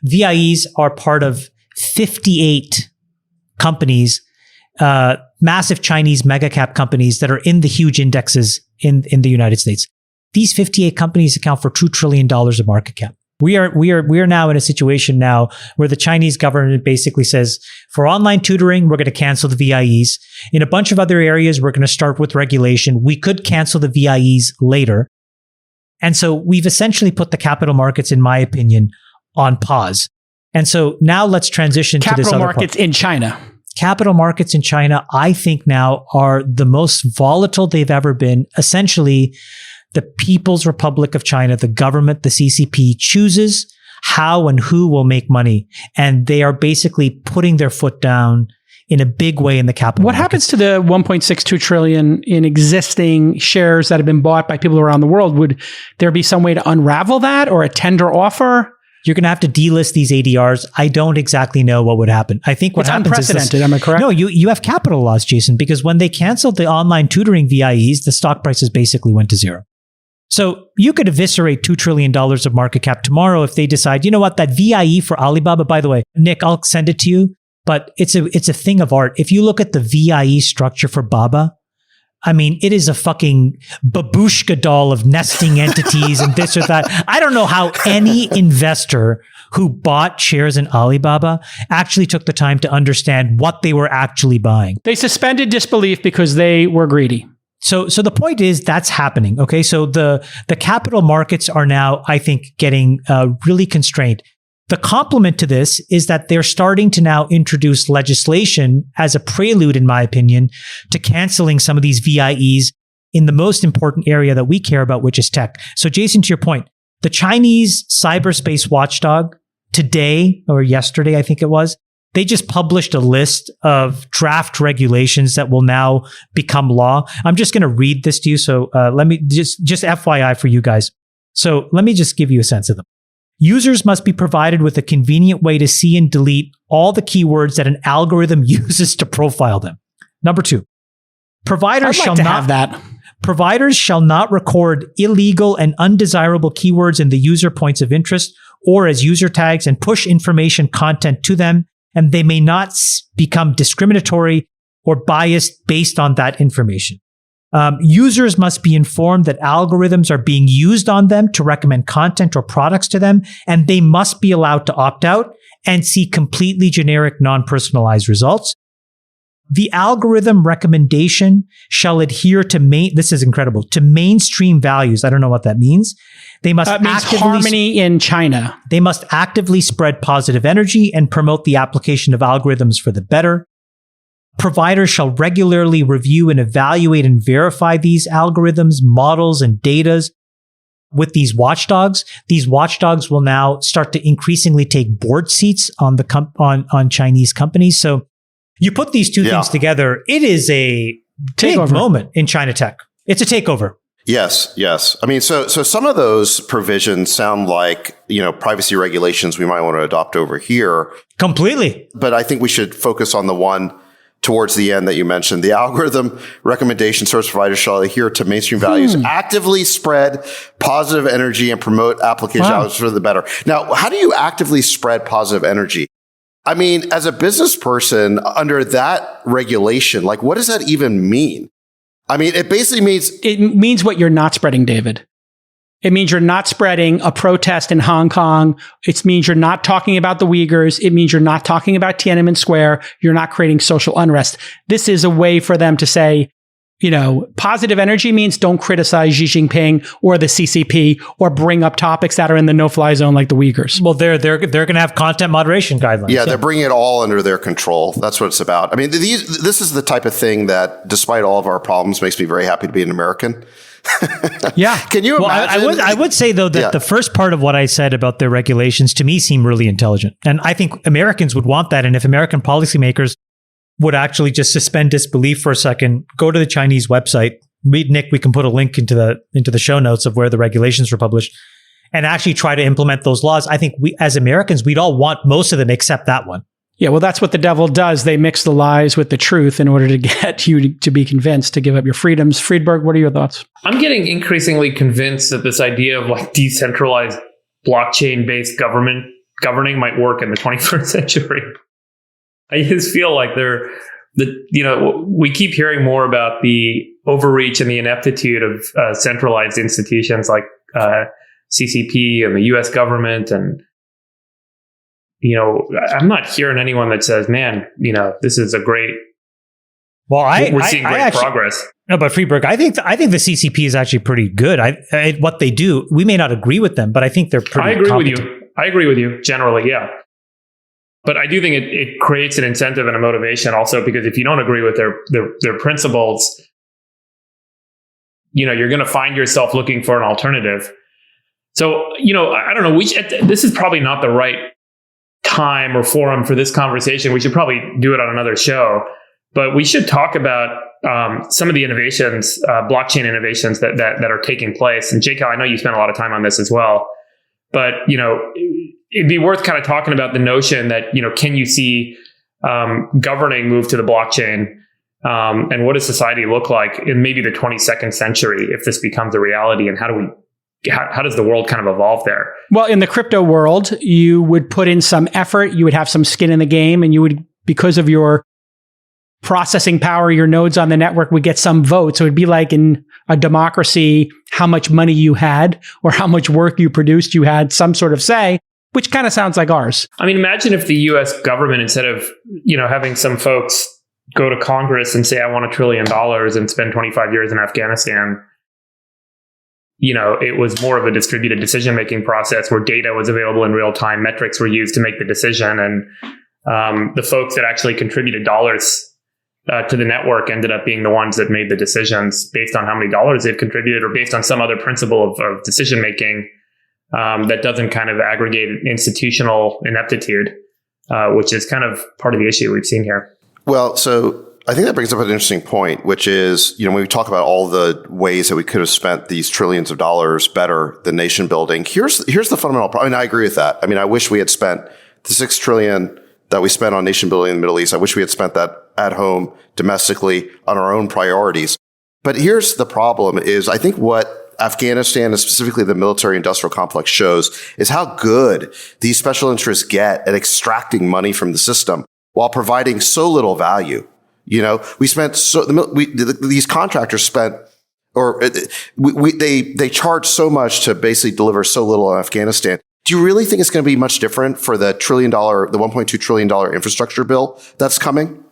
VIEs are part of 58 companies, massive Chinese mega cap companies that are in the huge indexes in the United States. These 58 companies account for $2 trillion of market cap. We are now in a situation now where the Chinese government basically says, for online tutoring, we're going to cancel the VIEs. In a bunch of other areas, we're going to start with regulation. We could cancel the VIEs later. And so we've essentially put the capital markets, in my opinion, on pause. And so now let's transition to this other part. Capital markets in China. Capital markets in China, I think now are the most volatile they've ever been. Essentially, the People's Republic of China, the government, the CCP, chooses how and who will make money. And they are basically putting their foot down in a big way in the capital markets. What happens to the 1.62 trillion in existing shares that have been bought by people around the world? Would there be some way to unravel that or a tender offer? You're going to have to delist these ADRs. I don't exactly know what would happen. I think what happens is unprecedented. Am I correct? No, you have capital loss, Jason, because when they canceled the online tutoring VIEs, the stock prices basically went to zero. So you could eviscerate $2 trillion of market cap tomorrow if they decide, you know what, that VIE for Alibaba, by the way, Nick, I'll send it to you, but it's a thing of art. If you look at the VIE structure for Baba, I mean, it is a fucking babushka doll of nesting entities and this or that. I don't know how any investor who bought shares in Alibaba actually took the time to understand what they were actually buying. They suspended disbelief because they were greedy. So the point is that's happening. Okay. So the capital markets are now, I think, getting really constrained. The complement to this is that they're starting to now introduce legislation as a prelude, in my opinion, to canceling some of these VIEs in the most important area that we care about, which is tech. So Jason, to your point, the Chinese cyberspace watchdog today or yesterday, I think it was, they just published a list of draft regulations that will now become law. I'm just going to read this to you. So let me just FYI for you guys. So let me just give you a sense of them. Users must be provided with a convenient way to see and delete all the keywords that an algorithm uses to profile them. Number 2, providers shall not record illegal and undesirable keywords in the user points of interest or as user tags and push information content to them, and they may not become discriminatory or biased based on that information. Users must be informed that algorithms are being used on them to recommend content or products to them, and they must be allowed to opt out and see completely generic, non-personalized results. The algorithm recommendation shall adhere to this is incredible, to mainstream values. I don't know what that means. They must harmony in China. They must actively spread positive energy and promote the application of algorithms for the better. Providers shall regularly review and evaluate and verify these algorithms, models, and data with these watchdogs. These watchdogs will now start to increasingly take board seats on on Chinese companies. So you put these two things together, it is a big moment in China tech. It's a takeover. Yes. I mean, so some of those provisions sound like, privacy regulations we might want to adopt over here. Completely. But I think we should focus on the one towards the end that you mentioned. The algorithm recommendation service providers shall adhere to mainstream values, actively spread positive energy and promote application outcomes for the better. Now, how do you actively spread positive energy? I mean, as a business person under that regulation, like what does that even mean? I mean, it basically means what you're not spreading, David. It means you're not spreading a protest in Hong Kong. It means you're not talking about the Uyghurs. It means you're not talking about Tiananmen Square. You're not creating social unrest. This is a way for them to say, positive energy means don't criticize Xi Jinping or the CCP or bring up topics that are in the no-fly zone like the Uyghurs. Well, they're going to have content moderation guidelines. Yeah, they're bringing it all under their control. That's what it's about. I mean, this is the type of thing that, despite all of our problems, makes me very happy to be an American. Yeah. Can you imagine? Well, I would say, though, that the first part of what I said about their regulations, to me, seem really intelligent. And I think Americans would want that. And if American policymakers would actually just suspend disbelief for a second, go to the Chinese website. Nick, we can put a link into the show notes of where the regulations were published, and actually try to implement those laws. I think we, as Americans, we'd all want most of them except that one. Yeah, well, that's what the devil does. They mix the lies with the truth in order to get you to be convinced to give up your freedoms. Friedberg, what are your thoughts? I'm getting increasingly convinced that this idea of like decentralized blockchain-based governing might work in the 21st century. I just feel like we keep hearing more about the overreach and the ineptitude of centralized institutions like CCP and the U.S. government. And, I'm not hearing anyone that says, man, this is a great, we're seeing great progress. No, but Friedberg, I think the CCP is actually pretty good. What they do, we may not agree with them, but I think they're pretty competent. I agree with you generally. Yeah. But I do think it creates an incentive and a motivation also, because if you don't agree with their principles, you're going to find yourself looking for an alternative. So, I don't know, this is probably not the right time or forum for this conversation. We should probably do it on another show, but we should talk about some of the innovations, blockchain innovations that are taking place. And JCal, I know you spent a lot of time on this as well, but, it'd be worth kind of talking about the notion that, can you see governing move to the blockchain? And what does society look like in maybe the 22nd century if this becomes a reality? And how does the world kind of evolve there? Well, in the crypto world, you would put in some effort, you would have some skin in the game, and you would, because of your processing power, your nodes on the network would get some vote. So it'd be like in a democracy, how much money you had or how much work you produced, you had some sort of say, which kind of sounds like ours. I mean, imagine if the US government, instead of, having some folks go to Congress and say, I want $1 trillion and spend 25 years in Afghanistan, it was more of a distributed decision-making process where data was available in real time, metrics were used to make the decision. And the folks that actually contributed dollars to the network ended up being the ones that made the decisions based on how many dollars they've contributed or based on some other principle of decision making that doesn't kind of aggregate institutional ineptitude, which is kind of part of the issue we've seen here. Well, so I think that brings up an interesting point, which is, when we talk about all the ways that we could have spent these trillions of dollars better than nation building, here's the fundamental problem. I agree with that. I wish we had spent the $6 trillion that we spent on nation building in the Middle East. I wish we had spent that at home, domestically, on our own priorities. But here's the problem is I think what Afghanistan and specifically the military industrial complex shows is how good these special interests get at extracting money from the system while providing so little value. We spent these contractors spent, or they charge so much to basically deliver so little in Afghanistan. Do you really think it's going to be much different for the $1.2 trillion infrastructure bill that's coming?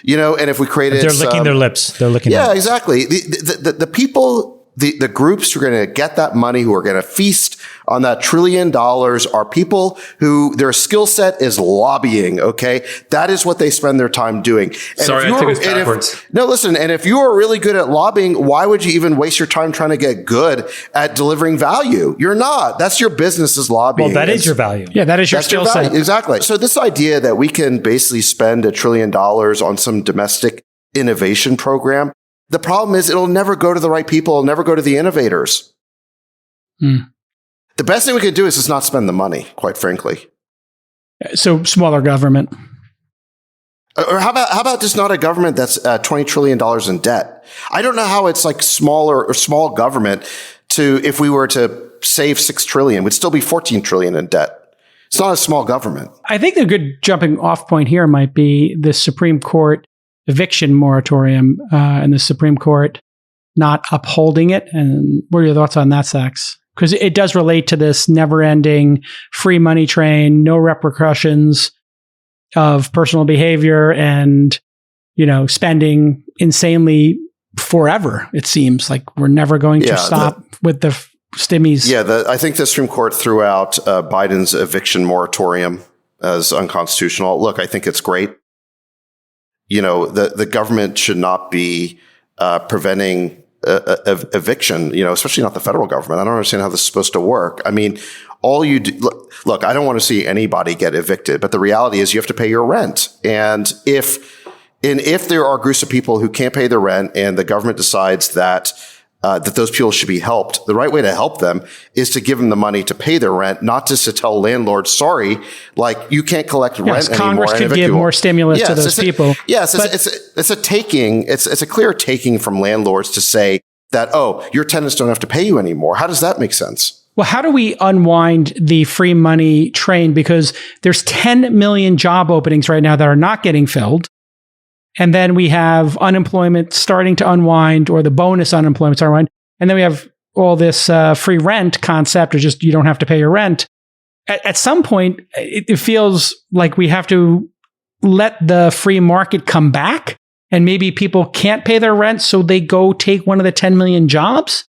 And if we created, they're licking their lips. They're licking. Yeah, exactly. The people, the groups who are going to get that money, who are going to feast on that $1 trillion, are people who their skill set is lobbying. Okay, that is what they spend their time doing. And sorry, I took us backwards. And if you are really good at lobbying, why would you even waste your time trying to get good at delivering value? You're not. That's your business is lobbying. Well, that is your value. Yeah, that is your skill set. Exactly. So this idea that we can basically spend $1 trillion on some domestic innovation program, the problem is it'll never go to the right people. It'll never go to the innovators. The best thing we can do is just not spend the money, quite frankly. So smaller government. Or how about just not a government that's $20 trillion in debt? I don't know how it's like smaller or small government if we were to save $6 trillion, would still be $14 trillion in debt. It's not a small government. I think the good jumping off point here might be the Supreme Court eviction moratorium and the Supreme Court not upholding it. And what are your thoughts on that, Sachs? Because it does relate to this never-ending free money train, no repercussions of personal behavior and, spending insanely forever. It seems like we're never going to stop with the stimmies. Yeah, I think the Supreme Court threw out Biden's eviction moratorium as unconstitutional. Look, I think it's great. The government should not be preventing eviction, especially not the federal government. I don't understand how this is supposed to work. All you do, look, I don't want to see anybody get evicted, but the reality is you have to pay your rent. And if there are groups of people who can't pay their rent and the government decides that those people should be helped, the right way to help them is to give them the money to pay their rent, not just to tell landlords, sorry, like you can't collect rent anymore. Congress could give more stimulus to those people. It's a taking. It's a clear taking from landlords to say that, oh, your tenants don't have to pay you anymore. How does that make sense? Well, how do we unwind the free money train? Because there's 10 million job openings right now that are not getting filled. And then we have unemployment starting to unwind, or the bonus unemployment starting to unwind. And then we have all this free rent concept, or just you don't have to pay your rent. At some point, it feels like we have to let the free market come back, and maybe people can't pay their rent, so they go take one of the 10 million jobs.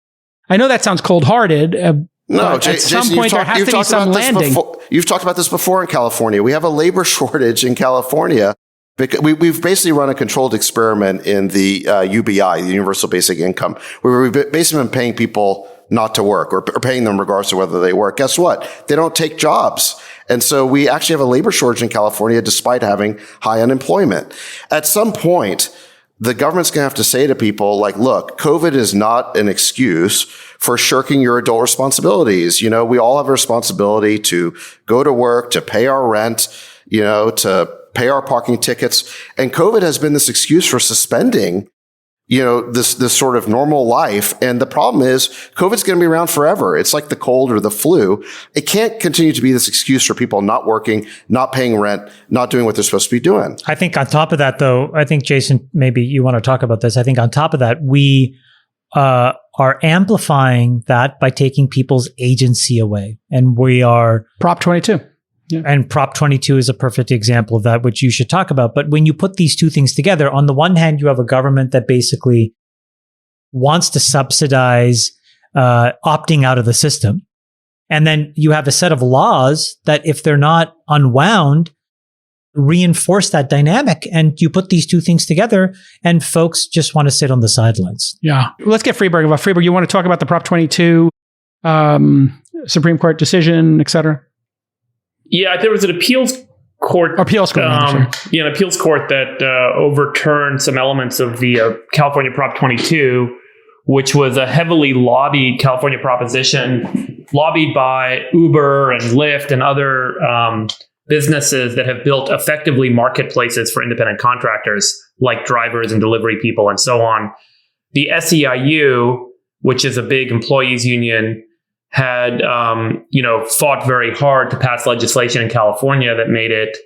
I know that sounds cold-hearted. No, at some point there has to be some landing. You've talked about this before in California. We have a labor shortage in California. We've basically run a controlled experiment in the UBI, the Universal Basic Income, where we've basically been paying people not to work or paying them regardless of whether they work. Guess what? They don't take jobs. And so we actually have a labor shortage in California despite having high unemployment. At some point, the government's going to have to say to people like, look, COVID is not an excuse for shirking your adult responsibilities. We all have a responsibility to go to work, to pay our rent, to pay our parking tickets. And COVID has been this excuse for suspending this sort of normal life. And the problem is COVID's going to be around forever. It's like the cold or the flu. It can't continue to be this excuse for people not working, not paying rent, not doing what they're supposed to be doing. I think on top of that, though, I think, Jason, maybe you want to talk about this. I think on top of that, we are amplifying that by taking people's agency away. And we are... Prop 22. Yeah. And Prop 22 is a perfect example of that, which you should talk about. But when you put these two things together, on the one hand, you have a government that basically wants to subsidize opting out of the system. And then you have a set of laws that, if they're not unwound, reinforce that dynamic. And you put these two things together and folks just want to sit on the sidelines. Yeah. Let's get Friedberg involved. Friedberg, you want to talk about the Prop 22 Supreme Court decision, et cetera? Yeah, there was an appeals court. An appeals court that overturned some elements of the California Prop 22, which was a heavily lobbied California proposition, lobbied by Uber and Lyft and other businesses that have built effectively marketplaces for independent contractors, like drivers and delivery people and so on. The SEIU, which is a big employees union, had fought very hard to pass legislation in California that made it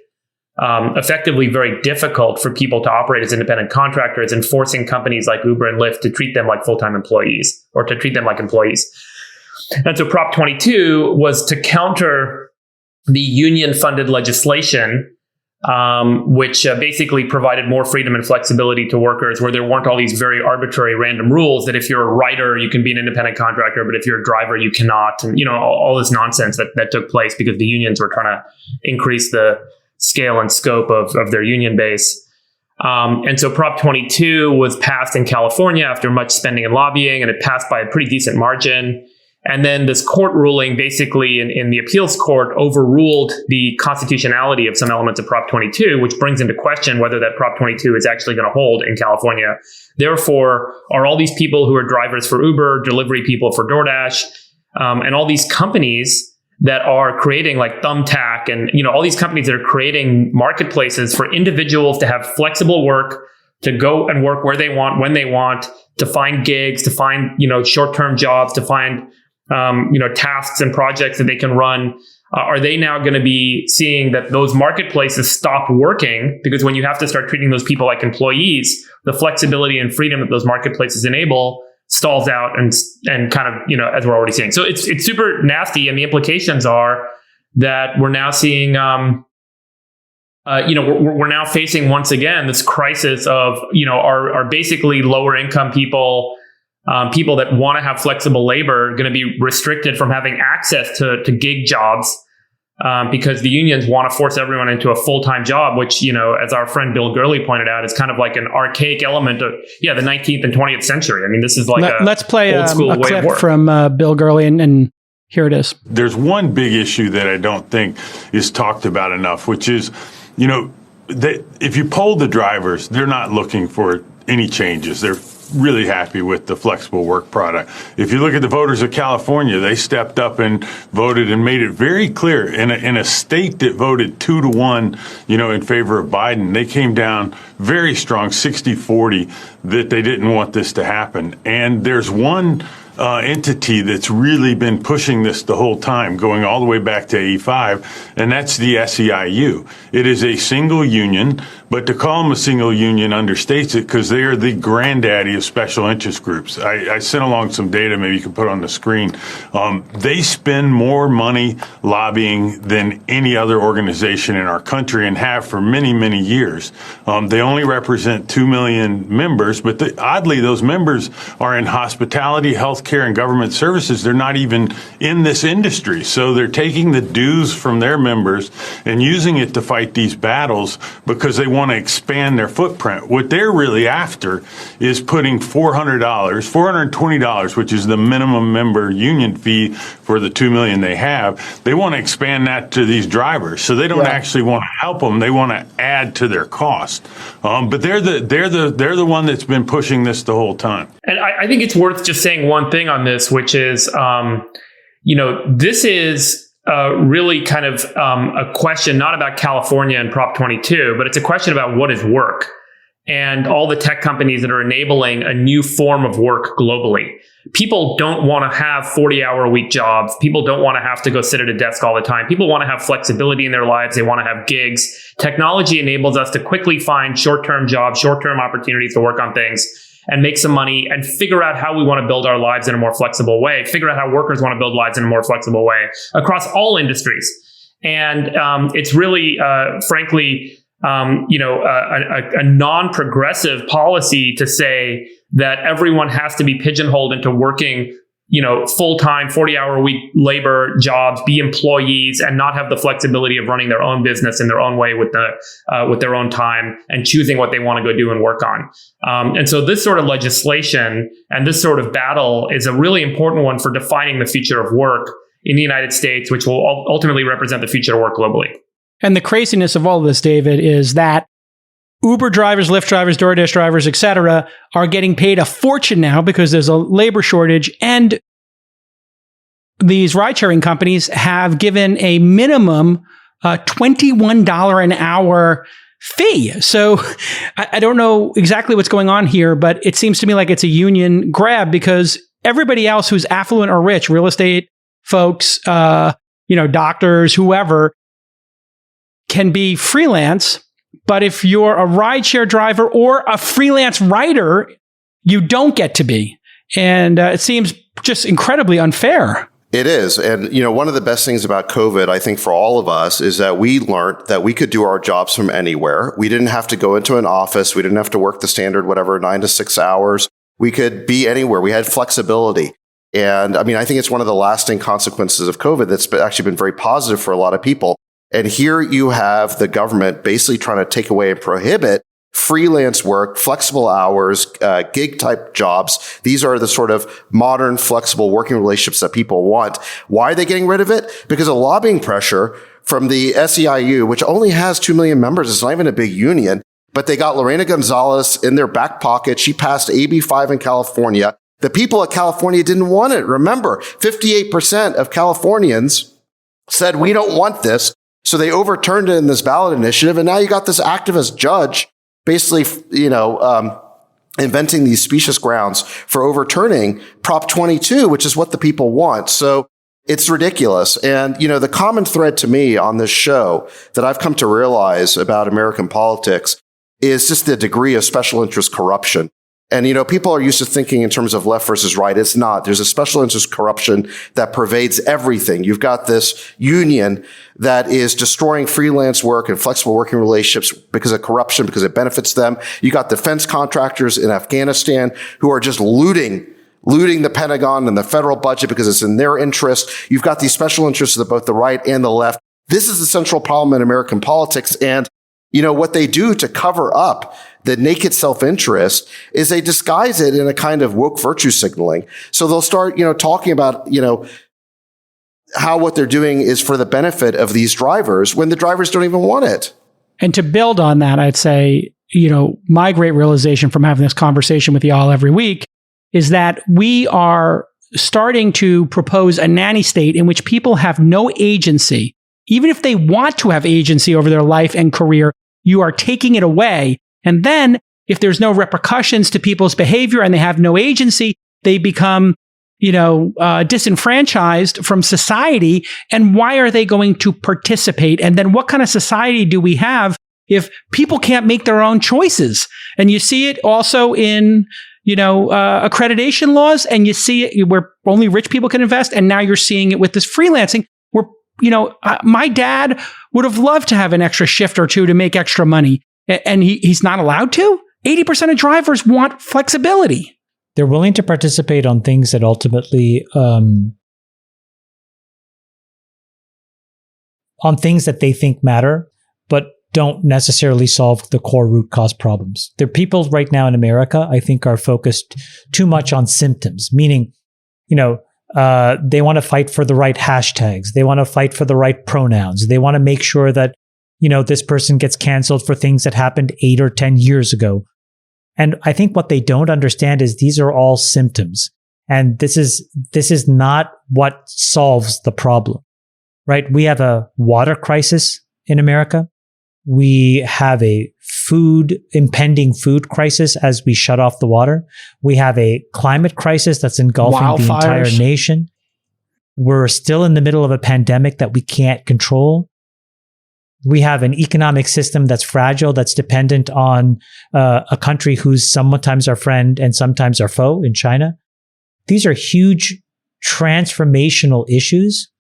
effectively very difficult for people to operate as independent contractors, and forcing companies like Uber and Lyft to treat them like full-time employees, or to treat them like employees. And so Prop 22 was to counter the union-funded legislation, which basically provided more freedom and flexibility to workers, where there weren't all these very arbitrary random rules that if you're a writer, you can be an independent contractor, but if you're a driver, you cannot. And, all this nonsense that took place because the unions were trying to increase the scale and scope of their union base. And so Prop 22 was passed in California after much spending and lobbying, and it passed by a pretty decent margin. And then this court ruling basically in the appeals court overruled the constitutionality of some elements of Prop 22, which brings into question whether that Prop 22 is actually going to hold in California. Therefore, are all these people who are drivers for Uber, delivery people for DoorDash, and all these companies that are creating like Thumbtack and, all these companies that are creating marketplaces for individuals to have flexible work, to go and work where they want, when they want, to find gigs, to find, short-term jobs, to find tasks and projects that they can run. Are they now going to be seeing that those marketplaces stop working? Because when you have to start treating those people like employees, the flexibility and freedom that those marketplaces enable stalls out and kind of, as we're already seeing. So it's super nasty. And the implications are that we're now seeing, we're now facing once again this crisis of, our basically lower income people, people that want to have flexible labor, going to be restricted from having access to gig jobs because the unions want to force everyone into a full-time job, which, as our friend Bill Gurley pointed out, is kind of like an archaic element of, the 19th and 20th century. I mean, this is like let's play old school a way clip of work. from Bill Gurley, and here it is. There's one big issue that I don't think is talked about enough, which is, if you poll the drivers, they're not looking for any changes. They're really happy with the flexible work product. If you look at the voters of California, they stepped up and voted and made it very clear in a state that voted 2-1, in favor of Biden. They came down very strong, 60-40, that they didn't want this to happen. And there's one entity that's really been pushing this the whole time, going all the way back to 85, and that's the SEIU. It is a single union, but to call them a single union understates it because they are the granddaddy of special interest groups. I sent along some data, maybe you can put on the screen. They spend more money lobbying than any other organization in our country and have for many, many years. They only represent 2 million members, but oddly, those members are in hospitality, healthcare, and government services. They're not even in this industry. So they're taking the dues from their members and using it to fight these battles because they want to expand their footprint. What they're really after is putting $420, which is the minimum member union fee for the 2 million they have. They want to expand that to these drivers. So they don't actually want to help them. They want to add to their cost. But they're the one that's been pushing this the whole time. And I think it's worth just saying one thing on this, which is, this is really kind of a question not about California and Prop 22, but it's a question about what is work. and all the tech companies that are enabling a new form of work globally. People don't want to have 40-hour-a-week jobs. People don't want to have to go sit at a desk all the time. People want to have flexibility in their lives. They want to have gigs. Technology enables us to quickly find short-term jobs, short-term opportunities to work on things and make some money and figure out how we want to build our lives in a more flexible way, figure out how workers want to build lives in a more flexible way across all industries. And it's really, frankly, a non-progressive policy to say that everyone has to be pigeonholed into working, full-time, 40-hour-a-week labor jobs, be employees, and not have the flexibility of running their own business in their own way with their own time and choosing what they want to go do and work on. And so this sort of legislation and this sort of battle is a really important one for defining the future of work in the United States, which will ultimately represent the future of work globally. And the craziness of all of this, David, is that Uber drivers, Lyft drivers, DoorDash drivers, et cetera, are getting paid a fortune now because there's a labor shortage. And these ride-sharing companies have given a minimum $21 an hour fee. So I don't know exactly what's going on here, but it seems to me like it's a union grab because everybody else who's affluent or rich, real estate folks, doctors, whoever, can be freelance. But if you're a rideshare driver or a freelance writer, you don't get to be. And it seems just incredibly unfair. It is. And, one of the best things about COVID, I think for all of us, is that we learned that we could do our jobs from anywhere. We didn't have to go into an office. We didn't have to work the standard, 9 to 6 hours. We could be anywhere. We had flexibility. And I think it's one of the lasting consequences of COVID that's actually been very positive for a lot of people. And here you have the government basically trying to take away and prohibit freelance work, flexible hours, gig type jobs. These are the sort of modern, flexible working relationships that people want. Why are they getting rid of it? Because of lobbying pressure from the SEIU, which only has 2 million members. It's not even a big union, but they got Lorena Gonzalez in their back pocket. She passed AB 5 in California. The people of California didn't want it. Remember, 58% of Californians said, we don't want this. So they overturned it in this ballot initiative. And now you got this activist judge basically, inventing these specious grounds for overturning Prop 22, which is what the people want. So it's ridiculous. And, the common thread to me on this show that I've come to realize about American politics is just the degree of special interest corruption. And, people are used to thinking in terms of left versus right. It's not. There's a special interest corruption that pervades everything. You've got this union that is destroying freelance work and flexible working relationships because of corruption, because it benefits them. You got defense contractors in Afghanistan who are just looting the Pentagon and the federal budget because it's in their interest. You've got these special interests of both the right and the left. This is the central problem in American politics. And, what they do to cover up the naked self-interest is they disguise it in a kind of woke virtue signaling. So they'll start, talking about, how what they're doing is for the benefit of these drivers when the drivers don't even want it. And to build on that, I'd say, my great realization from having this conversation with y'all every week is that we are starting to propose a nanny state in which people have no agency. Even if they want to have agency over their life and career, you are taking it away. And then if there's no repercussions to people's behavior and they have no agency, they become, disenfranchised from society. And why are they going to participate? And then what kind of society do we have if people can't make their own choices? And you see it also in, accreditation laws, and you see it where only rich people can invest. And now you're seeing it with this freelancing where, my dad would have loved to have an extra shift or two to make extra money. And he's not allowed to? 80% of drivers want flexibility. They're willing to participate on things that ultimately, on things that they think matter, but don't necessarily solve the core root cause problems. There are people right now in America, I think, are focused too much on symptoms, meaning, they want to fight for the right hashtags. They want to fight for the right pronouns. They want to make sure that, this person gets canceled for things that happened 8 or 10 years ago. And I think what they don't understand is these are all symptoms. And this is not what solves the problem, right? We have a water crisis in America. We have a impending food crisis as we shut off the water. We have a climate crisis that's engulfing the entire nation. We're still in the middle of a pandemic that we can't control. We have an economic system that's fragile, that's dependent on a country who's sometimes our friend and sometimes our foe in China. These are huge transformational issues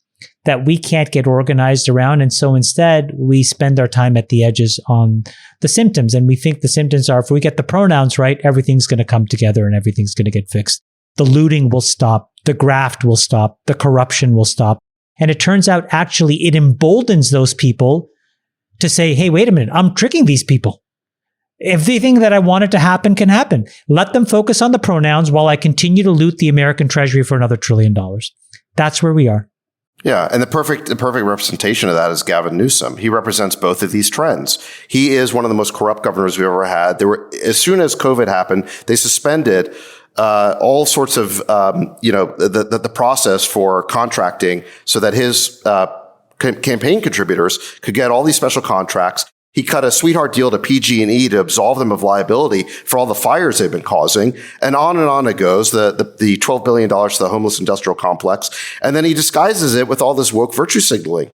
that we can't get organized around. And so instead, we spend our time at the edges on the symptoms. And we think the symptoms are, if we get the pronouns right, everything's going to come together and everything's going to get fixed. The looting will stop. The graft will stop. The corruption will stop. And it turns out, actually, it emboldens those people to say, hey, wait a minute, I'm tricking these people. Everything that I wanted to happen can happen. Let them focus on the pronouns while I continue to loot the American Treasury for another $1 trillion. That's where we are. Yeah, and the perfect representation of that is Gavin Newsom. He represents both of these trends. He is one of the most corrupt governors we've ever had. As soon as COVID happened, they suspended all sorts of the process for contracting so that his campaign contributors could get all these special contracts. He cut a sweetheart deal to PG&E to absolve them of liability for all the fires they've been causing. And on it goes, the $12 billion to the homeless industrial complex. And then he disguises it with all this woke virtue signaling.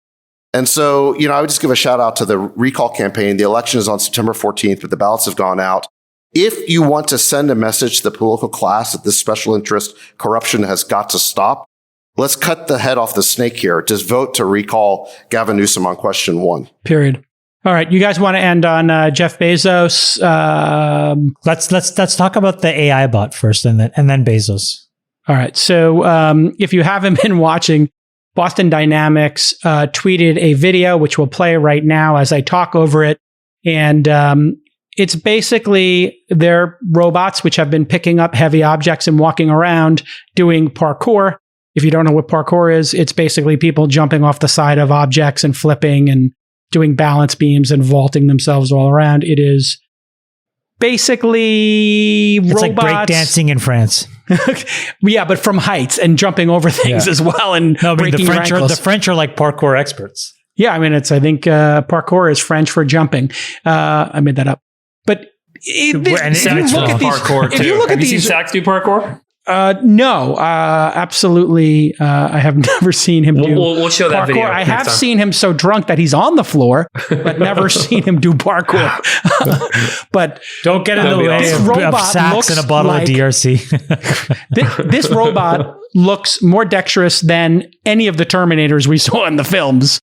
And so, I would just give a shout out to the recall campaign. The election is on September 14th, but the ballots have gone out. If you want to send a message to the political class that this special interest corruption has got to stop, let's cut the head off the snake here. Just vote to recall Gavin Newsom on question 1. Period. All right, you guys want to end on Jeff Bezos? Let's talk about the AI bot first, and then Bezos. All right. So if you haven't been watching, Boston Dynamics tweeted a video which will play right now as I talk over it, and it's basically their robots which have been picking up heavy objects and walking around doing parkour. If you don't know what parkour is, it's basically people jumping off the side of objects and flipping and doing balance beams and vaulting themselves all around. It is basically it's robots. Like breakdancing in France. Yeah, but from heights and jumping over things as well and breaking your ankles. The French are like parkour experts. Yeah, I mean, I think parkour is French for jumping. I made that up. But if you look at these, parkour too. Have you seen Sachs do parkour? No, absolutely. I have never seen him do we'll show that parkour. video. I have seen him so drunk that he's on the floor, but never seen him do parkour. But don't get in the way of Sachs and a bottle of DRC. This robot looks more dexterous than any of the Terminators we saw in the films.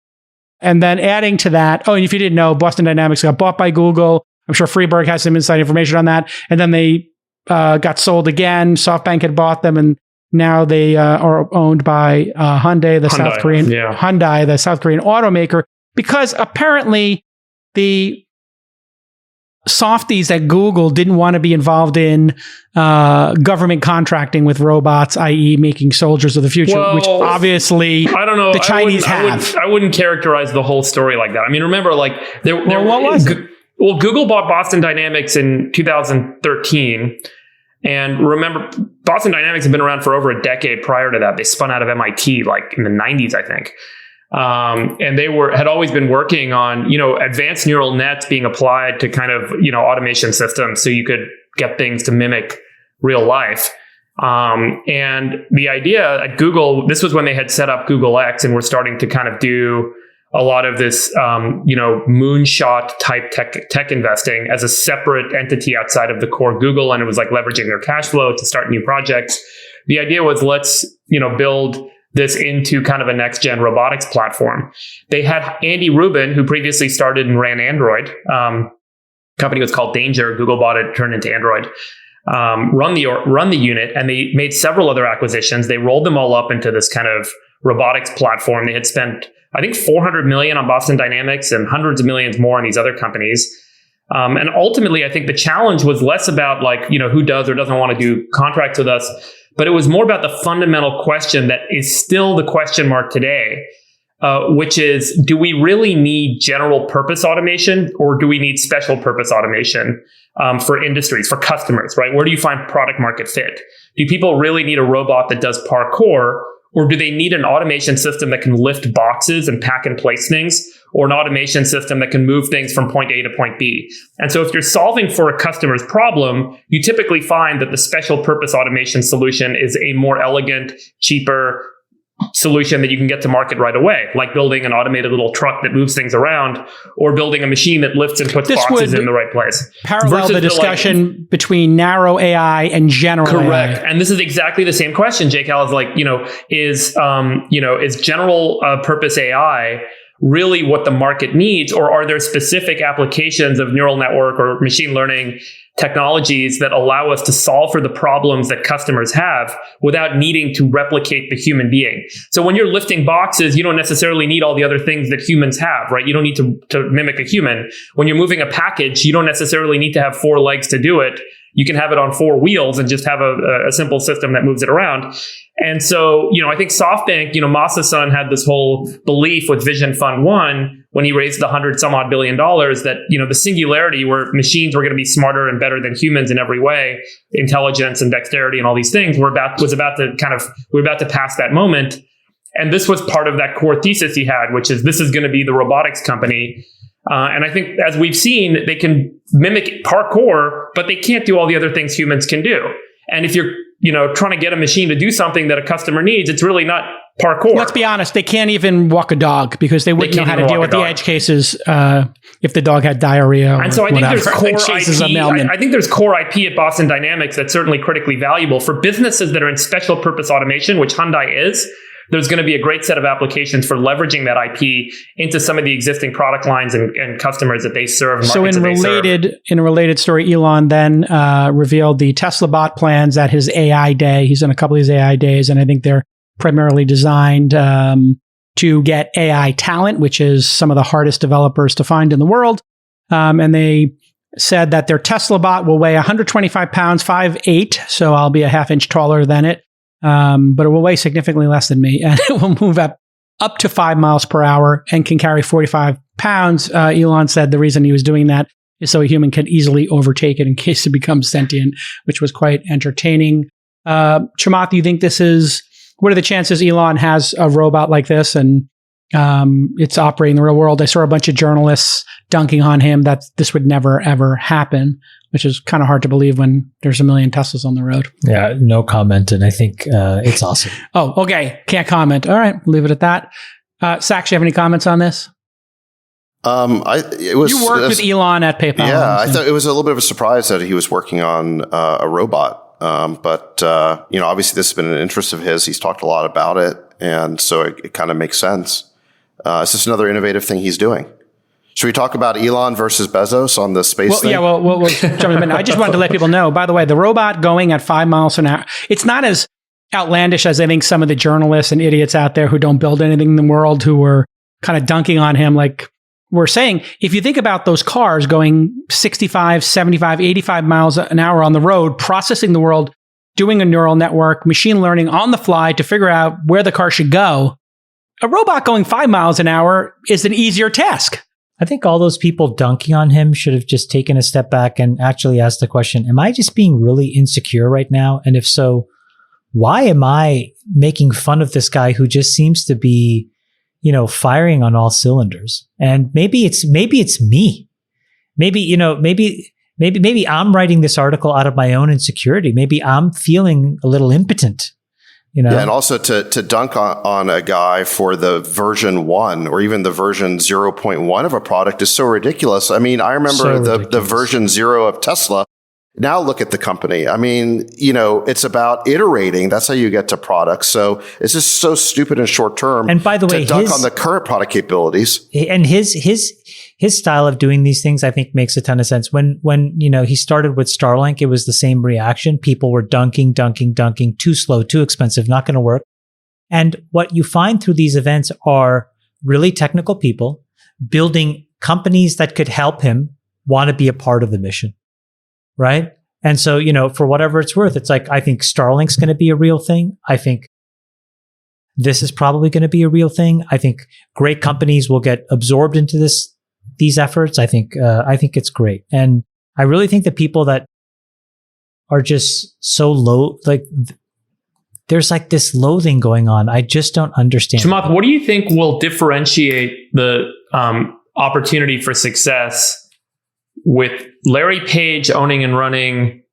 And then adding to that, and if you didn't know, Boston Dynamics got bought by Google. I'm sure Freeberg has some inside information on that. And then they got sold again. SoftBank had bought them, and now they are owned by Hyundai, the South Korean automaker. Because apparently the softies at Google didn't want to be involved in government contracting with robots, i.e., making soldiers of the future, which obviously I don't know. The Chinese have. I wouldn't characterize the whole story like that. I mean, remember, like what was it? Well, Google bought Boston Dynamics in 2013. And remember, Boston Dynamics had been around for over a decade prior to that. They spun out of MIT like in the 90s, I think. And they had always been working on, advanced neural nets being applied to kind of, automation systems so you could get things to mimic real life. And the idea at Google, this was when they had set up Google X and were starting to kind of do a lot of this, moonshot type tech investing as a separate entity outside of the core Google. And it was like leveraging their cash flow to start new projects. The idea was let's, build this into kind of a next gen robotics platform. They had Andy Rubin, who previously started and ran Android. Company was called Danger. Google bought it, turned into Android. Run the unit, and they made several other acquisitions. They rolled them all up into this kind of robotics platform. They had spent, I think, $400 million on Boston Dynamics and hundreds of millions more on these other companies. And ultimately, I think the challenge was less about who does or doesn't want to do contracts with us, but it was more about the fundamental question that is still the question mark today, which is, do we really need general purpose automation, or do we need special purpose automation for industries, for customers, right? Where do you find product market fit? Do people really need a robot that does parkour, Or do they need an automation system that can lift boxes and pack and place things, or an automation system that can move things from point A to point B? And so if you're solving for a customer's problem, you typically find that the special purpose automation solution is a more elegant, cheaper solution that you can get to market right away, like building an automated little truck that moves things around, or building a machine that lifts and puts boxes in the right place. Parallel the discussion between narrow AI and general Correct. AI. And this is exactly the same question, Jake Al, is like, is general purpose AI really what the market needs, or are there specific applications of neural network or machine learning technologies that allow us to solve for the problems that customers have without needing to replicate the human being? So when you're lifting boxes, you don't necessarily need all the other things that humans have, right? You don't need to mimic a human. When you're moving a package, you don't necessarily need to have 4 legs to do it. You can have it on 4 wheels and just have a simple system that moves it around. And so, I think SoftBank, Masa-san had this whole belief with Vision Fund 1 when he raised the $100-some-odd billion that, the singularity where machines were going to be smarter and better than humans in every way, intelligence and dexterity and all these things, we're about to pass that moment. And this was part of that core thesis he had, which is this is going to be the robotics company. And I think, as we've seen, they can mimic parkour, but they can't do all the other things humans can do. And if you're, trying to get a machine to do something that a customer needs, it's really not parkour. Let's be honest, they can't even walk a dog because they wouldn't know how to deal with the edge cases if the dog had diarrhea. And so I think there's core IP. I think there's core IP at Boston Dynamics that's certainly critically valuable for businesses that are in special purpose automation, which Hyundai is. There's going to be a great set of applications for leveraging that IP into some of the existing product lines and customers that they serve. So in a related story, Elon then revealed the TeslaBot plans at his AI day. He's done a couple of these AI days, and I think they're primarily designed to get AI talent, which is some of the hardest developers to find in the world. And they said that their TeslaBot will weigh 125 pounds, 5'8", so I'll be a half inch taller than it. But it will weigh significantly less than me, and it will move up to 5 miles per hour and can carry 45 pounds. Elon said the reason he was doing that is so a human can easily overtake it in case it becomes sentient, which was quite entertaining. Chamath, do you think what are the chances Elon has a robot like this and it's operating in the real world? I saw a bunch of journalists dunking on him that this would never, ever happen, which is kind of hard to believe when there's 1 million Teslas on the road. Yeah, no comment. And I think it's awesome. Oh, okay. Can't comment. All right. Leave it at that. Sachs, you have any comments on this? You worked with Elon at PayPal. Yeah, I thought it was a little bit of a surprise that he was working on a robot. But obviously this has been an interest of his. He's talked a lot about it. And so it kind of makes sense. It's just another innovative thing he's doing. Should we talk about Elon versus Bezos on the space thing? Yeah, we'll jump in a minute. I just wanted to let people know, by the way, the robot going at 5 miles an hour, it's not as outlandish as I think some of the journalists and idiots out there who don't build anything in the world who were kind of dunking on him. Like we're saying, if you think about those cars going 65, 75, 85 miles an hour on the road, processing the world, doing a neural network, machine learning on the fly to figure out where the car should go, a robot going 5 miles an hour is an easier task. I think all those people dunking on him should have just taken a step back and actually asked the question, am I just being really insecure right now? And if so, why am I making fun of this guy who just seems to be, firing on all cylinders? And maybe it's me. Maybe I'm writing this article out of my own insecurity. Maybe I'm feeling a little impotent. Yeah, and also to dunk on a guy for the version 1 or even the version 0.1 of a product is so ridiculous. I mean, I remember the version 0 of Tesla. Now look at the company. I mean, it's about iterating. That's how you get to products. So it's just so stupid and short term. And by the way, to dunk on the current product capabilities. And his style of doing these things, I think, makes a ton of sense. When he started with Starlink, it was the same reaction. People were dunking, too slow, too expensive, not going to work. And what you find through these events are really technical people building companies that could help him want to be a part of the mission, right? And so, for whatever it's worth, it's like, I think Starlink's going to be a real thing. I think this is probably going to be a real thing. I think great companies will get absorbed into these efforts. I think it's great. And I really think the people that are just so low, like there's like this loathing going on. I just don't understand. Chamath, what do you think will differentiate the opportunity for success with Larry Page owning and running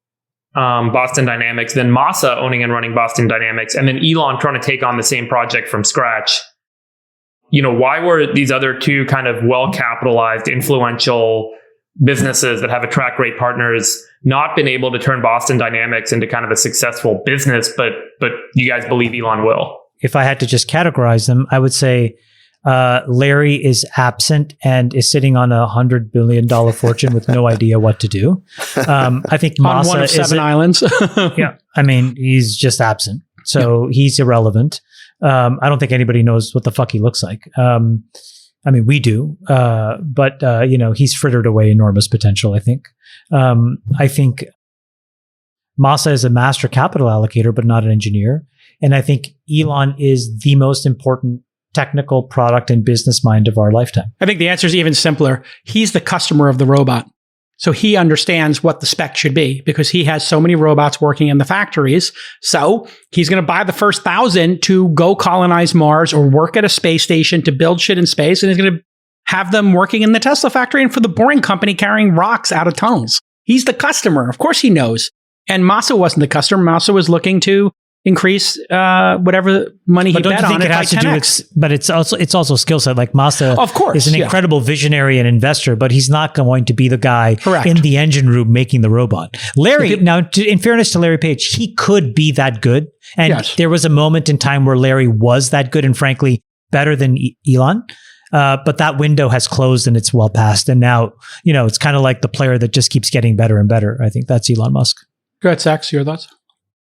Boston Dynamics, then Masa owning and running Boston Dynamics, and then Elon trying to take on the same project from scratch? Why were these other two kind of well-capitalized, influential businesses that have attract great partners not been able to turn Boston Dynamics into kind of a successful business, but you guys believe Elon will? If I had to just categorize them, I would say Larry is absent and is sitting on $100 billion fortune with no idea what to do. I think Masa on one of 7 islands. Yeah, I mean, he's just absent, so he's irrelevant. I don't think anybody knows what the fuck he looks like. I mean, we do, but he's frittered away enormous potential, I think. I think Masa is a master capital allocator, but not an engineer. And I think Elon is the most important technical product and business mind of our lifetime. I think the answer is even simpler. He's the customer of the robot. So he understands what the spec should be because he has so many robots working in the factories. So he's going to buy the first 1,000 to go colonize Mars or work at a space station to build shit in space. And he's going to have them working in the Tesla factory and for the Boring Company carrying rocks out of tunnels. He's the customer. Of course he knows. And Masa wasn't the customer. Masa was looking to increase whatever money he bet on it by 10x. But it's also skill set. Like Masa, of course, is an incredible visionary and investor, but he's not going to be the guy in the engine room making the robot. Larry, now, in fairness to Larry Page, he could be that good. And there was a moment in time where Larry was that good and frankly better than Elon. But that window has closed and it's well past. And now, it's kind of like the player that just keeps getting better and better. I think that's Elon Musk. Go ahead, Sachs, your thoughts?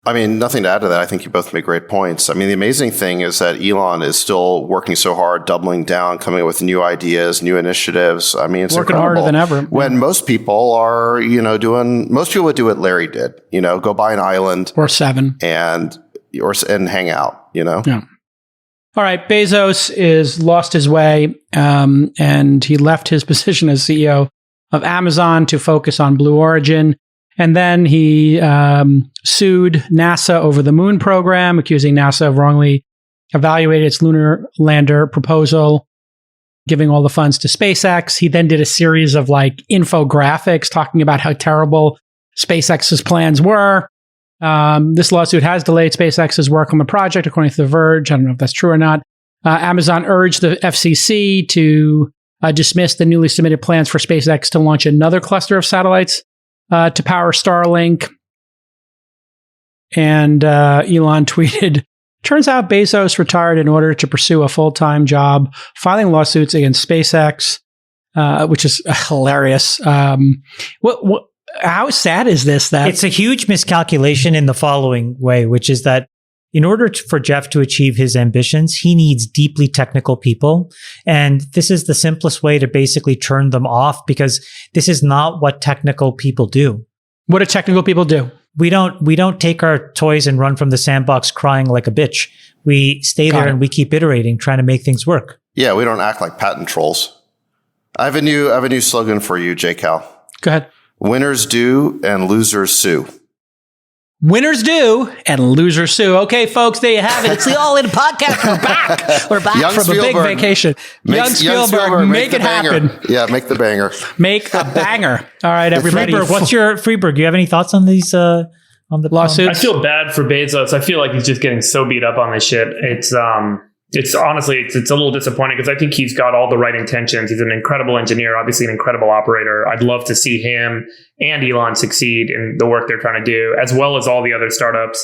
I mean, nothing to add to that. I think you both make great points. I mean, the amazing thing is that Elon is still working so hard, doubling down, coming up with new ideas, new initiatives. I mean, it's working incredible. Harder than ever. When most people are, most people would do what Larry did, go buy an island or 7 and hang out, Yeah. All right. Bezos is lost his way, and he left his position as CEO of Amazon to focus on Blue Origin. And then he sued NASA over the moon program, accusing NASA of wrongly evaluating its lunar lander proposal, giving all the funds to SpaceX. He then did a series of infographics talking about how terrible SpaceX's plans were. This lawsuit has delayed SpaceX's work on the project, according to The Verge. I don't know if that's true or not. Amazon urged the FCC to dismiss the newly submitted plans for SpaceX to launch another cluster of satellites to power Starlink. And Elon tweeted, turns out Bezos retired in order to pursue a full-time job, filing lawsuits against SpaceX, which is hilarious. How sad is this? That it's a huge miscalculation in the following way, which is that in order for Jeff to achieve his ambitions, he needs deeply technical people. And this is the simplest way to basically turn them off because this is not what technical people do. What do technical people do? We don't take our toys and run from the sandbox crying like a bitch. We stay there and we keep iterating, trying to make things work. Yeah, we don't act like patent trolls. I have a new slogan for you, JCal. Go ahead. Winners do and losers sue. Winners do and losers sue. Okay, folks, there you have it. It's the All In Podcast. We're back. We're back Young from Spielberg. A big vacation. Young Spielberg, make it happen. Yeah, make the banger. Make a banger. All right, everybody. Freeberg, what's your Freeberg? Do you have any thoughts on these on the lawsuits? I feel bad for Bezos. I feel like he's just getting so beat up on this shit. It's honestly, it's a little disappointing because I think he's got all the right intentions. He's an incredible engineer, obviously an incredible operator. I'd love to see him and Elon succeed in the work they're trying to do, as well as all the other startups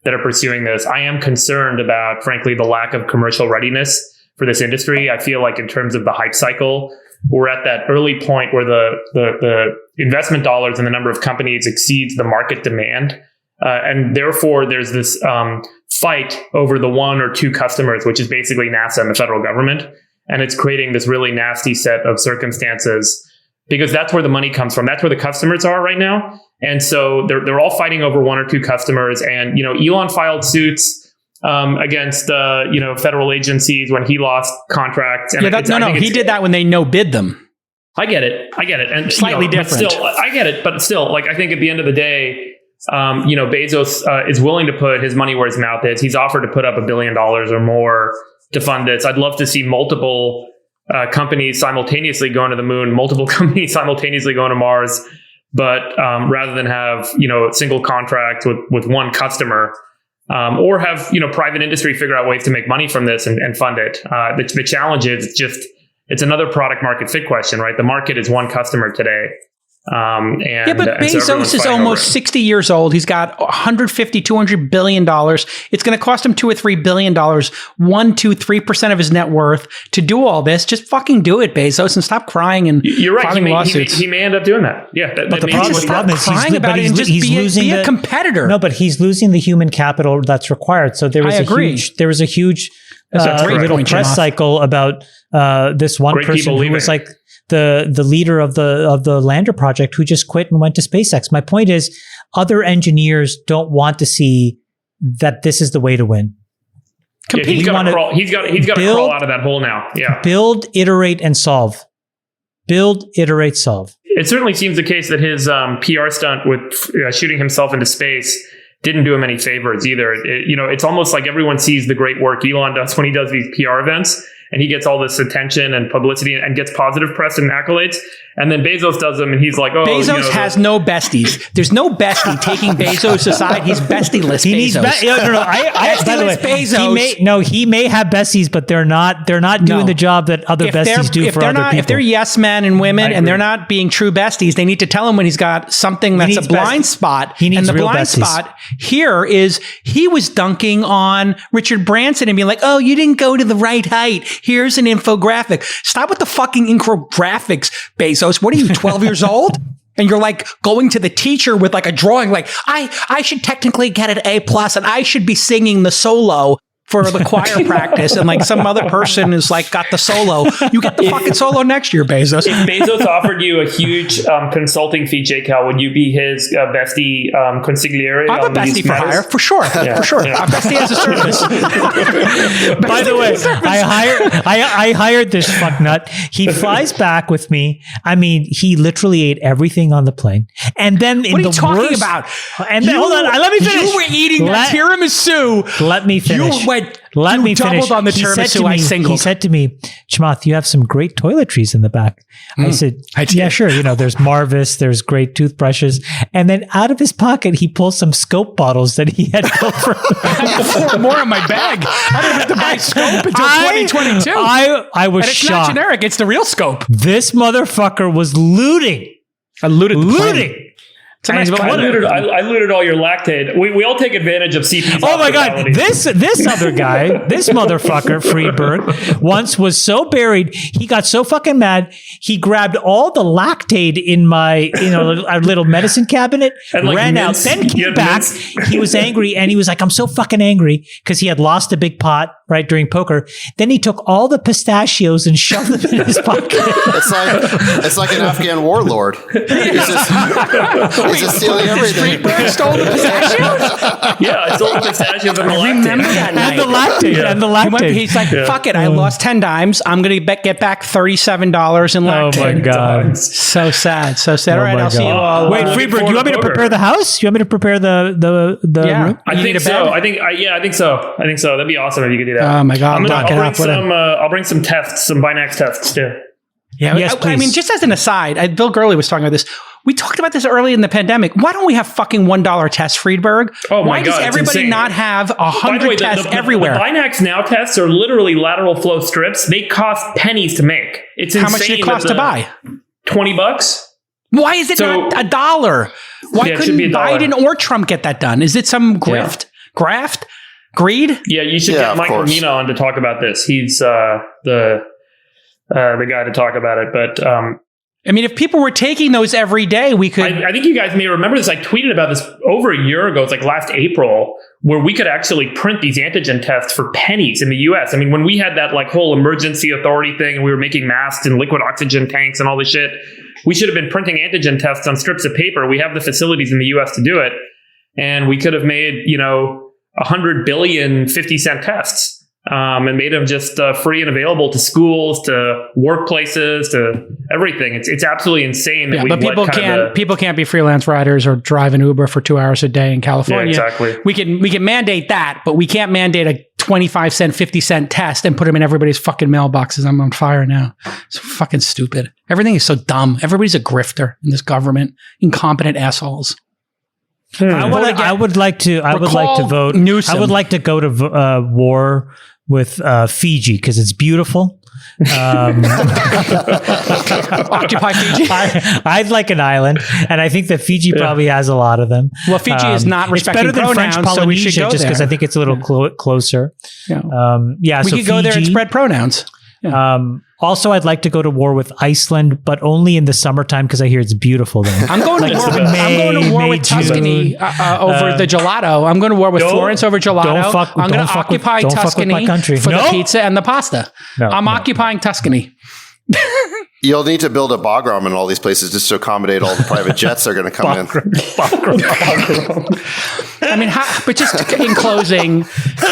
that are pursuing this. I am concerned about, frankly, the lack of commercial readiness for this industry. I feel like in terms of the hype cycle, we're at that early point where the investment dollars and the number of companies exceeds the market demand. And therefore, there's this fight over the one or two customers, which is basically NASA and the federal government. And it's creating this really nasty set of circumstances because that's where the money comes from. That's where the customers are right now. And so they're all fighting over one or two customers. And, Elon filed suits against, federal agencies when he lost contracts. And he did that when they no-bid them. I get it. And slightly different. But still, I get it. But still, I think at the end of the day, Bezos is willing to put his money where his mouth is. He's offered to put up $1 billion or more to fund this. I'd love to see multiple companies simultaneously going to the moon, multiple companies simultaneously going to Mars. But rather than have, a single contract with one customer, or have, private industry figure out ways to make money from this and fund it. The challenge is it's another product market fit question, right? The market is one customer today. But Bezos is almost 60 years old. He's got $150-200 billion. It's going to cost him $2 or $3 billion, 1-3% of his net worth to do all this. Just fucking do it, Bezos, and stop crying and You're right. filing lawsuits. He may end up doing that. Yeah. But the problem is he's losing be a competitor. No, but he's losing the human capital that's required. So there was a huge little press cycle about this one person who was like the leader of the lander project who just quit and went to SpaceX. My point is, other engineers don't want to see that this is the way to win. Yeah, he's got to crawl out of that hole now. Yeah. Build, iterate, and solve. Build, iterate, solve. It certainly seems the case that his PR stunt with shooting himself into space didn't do him any favors either. It's almost like everyone sees the great work Elon does when he does these PR events, and he gets all this attention and publicity and gets positive press and accolades. And then Bezos does them, and he's like, Bezos has no besties. There's no bestie taking Bezos aside. He's bestieless. He needs by the way, Bezos. He may have besties, but they're not doing the job that other besties do for other people. If they're yes men and women and they're not being true besties, they need to tell him when he's got something that's a blind spot. He needs and the real blind besties. spot here is he was dunking on Richard Branson and being like, oh, you didn't go to the right height. Here's an infographic. Stop with the fucking infographics, Bezos. What are you, 12 years old? And you're like going to the teacher with like a drawing, like, I should technically get an A+, and I should be singing the solo for the choir practice, and like some other person is like got the solo. You get the fucking solo next year, Bezos. If Bezos offered you a huge consulting fee, J-Cal, would you be his bestie consigliere? I'm a bestie for hire, for sure. For sure. Yeah. I'm bestie as a service. By the way, I hired this fucknut. He flies back with me. I mean, he literally ate everything on the plane. And then what are you talking about? And then, hold on, let me finish. You were eating that tiramisu. Let me finish. Let me finish. On the tiramisu, I singled. He said to me, Chamath, you have some great toiletries in the back. I said, yeah, sure. There's Marvis, there's great toothbrushes. And then out of his pocket, he pulls some Scope bottles that he had built for I got 4 more in my bag. I don't have to buy Scope until 2022. I was it's shocked. Not generic. It's the real Scope. This motherfucker was looting. Looting. I looted all your lactate. We all take advantage of CP's. Oh my God. This other guy, this motherfucker, Friedberg, once was so buried, he got so fucking mad, he grabbed all the lactate in my, our little medicine cabinet, and ran out, then came back. He was angry, and he was like, I'm so fucking angry because he had lost a big pot, right, during poker. Then he took all the pistachios and shoved them in his pocket. It's like an Afghan warlord. He's just stealing everything. Friedberg stole the pistachios? Yeah, I stole the pistachios and the lactate. Remember that night. And the lactate. He's like, fuck it, I lost 10 dimes. I'm going to get back $37 in lactate. Oh my God. So sad. All right, I'll see you all. Wait, Friedberg, do you want me to prepare the house? You want me to prepare the room? I think so. I think so. That'd be awesome if you could do that. Oh my God. I'll bring some tests, some Binax tests too. Yeah, yes, I mean, just as an aside, Bill Gurley was talking about this. We talked about this early in the pandemic. Why don't we have fucking $1 tests, Friedberg? Oh my Why God, does everybody not have 100 tests everywhere? The Binax Now tests are literally lateral flow strips. They cost pennies to make. It's insane. How much did it cost to buy? $20. Why is it not $1? Why couldn't Biden or Trump get that done? Is it some grift? Graft? Greed? Yeah, you should get Michael Mina on to talk about this. He's the guy to talk about it. But I mean, if people were taking those every day, we could. I think you guys may remember this. I tweeted about this over a year ago. It's like last April, where we could actually print these antigen tests for pennies in the US. I mean, when we had that like whole emergency authority thing and we were making masks and liquid oxygen tanks and all this shit, we should have been printing antigen tests on strips of paper. We have the facilities in the US to do it. And we could have made, 100 billion 50-cent tests. and made them just free and available to schools, to workplaces, to everything. It's absolutely insane that but people can't be freelance riders or drive an Uber for 2 hours a day in California. Yeah, exactly. We can mandate that, but we can't mandate a 25-cent, 50-cent test and put them in everybody's fucking mailboxes. I'm on fire now. It's fucking stupid. Everything is so dumb. Everybody's a grifter in this government. Incompetent assholes. I would like to vote. Newsom. I would like to go to war with Fiji because it's beautiful. Occupy Fiji. I'd like an island, and I think that Fiji probably has a lot of them. Well, Fiji is not respecting pronouns, French Polynesia, so we should go just because I think it's a little closer. Yeah, we could go there and spread pronouns. Yeah. Also, I'd like to go to war with Iceland, but only in the summertime because I hear it's beautiful there. I'm going to war with Tuscany over the gelato. I'm going to war with Florence over gelato. I'm going to occupy Tuscany for the pizza and the pasta. I'm occupying Tuscany. You'll need to build a Bagram in all these places just to accommodate all the private jets that are going to come in. I mean, but just in closing,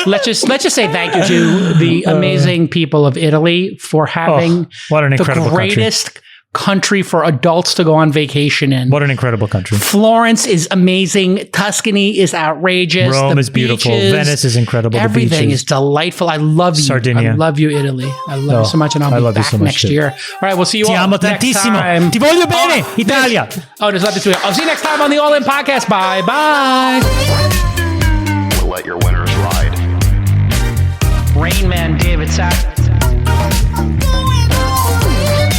let's just say thank you to the amazing people of Italy for having what an incredible the greatest country for adults to go on vacation in. What an incredible country. Florence is amazing. Tuscany is outrageous. Rome is beautiful. Venice is incredible. Everything is delightful. I love you. Sardinia. I love you, Italy. I love you so much, and I'll be back next year. All right, we'll see you all next time. Ti voglio bene, Italia. Just let this week. I'll see you next time on the All In Podcast. Bye. We'll let your winners ride. Rain Man David Sack.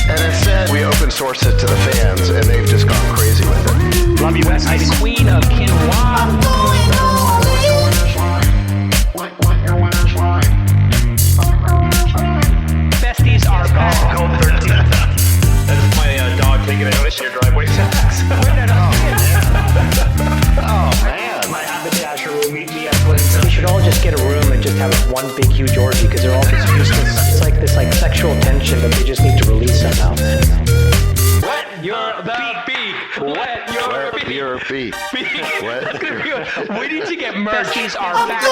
And instead, we open source it to the fans, and they've just gone crazy with it. Love you, besties. Queen of Quinoa. Besties are gone. 13. That's my dog taking a notice in your driveway. Oh, man. My haberdasher will meet me at Clinton. We should all just get a room and just have one big, huge orgy because they're all just useless. It's like this sexual tension that they just need to release somehow. Wet your beak. Wet your beak. Wet your beak. We need to get merch. Besties are back.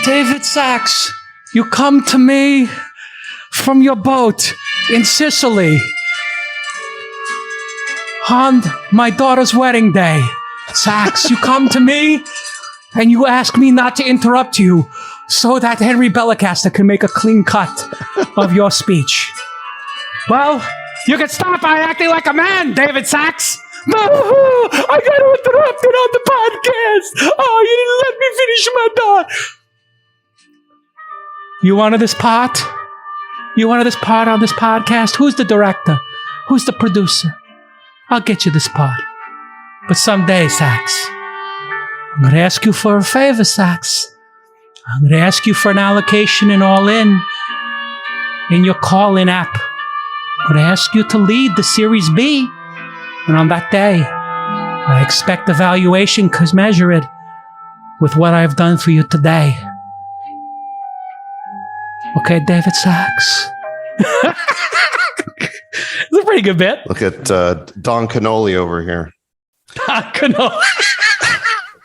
David Sachs, you come to me from your boat in Sicily on my daughter's wedding day. Sachs, you come to me and you ask me not to interrupt you so that Henry Bellicaster can make a clean cut of your speech. Well, you can start by acting like a man, David Sachs. No, I got interrupted on the podcast. Oh, you didn't let me finish my thought. You wanted this part? You wanted this part on this podcast? Who's the director? Who's the producer? I'll get you this part. But someday, Sachs, I'm going to ask you for a favor, Sachs. I'm going to ask you for an allocation in All In your call-in app. I'm going to ask you to lead the Series B. And on that day, I expect the valuation commensurate with what I've done for you today. Okay, David Sachs. It's a pretty good bit. Look at Don Cannoli over here. Don Cannoli.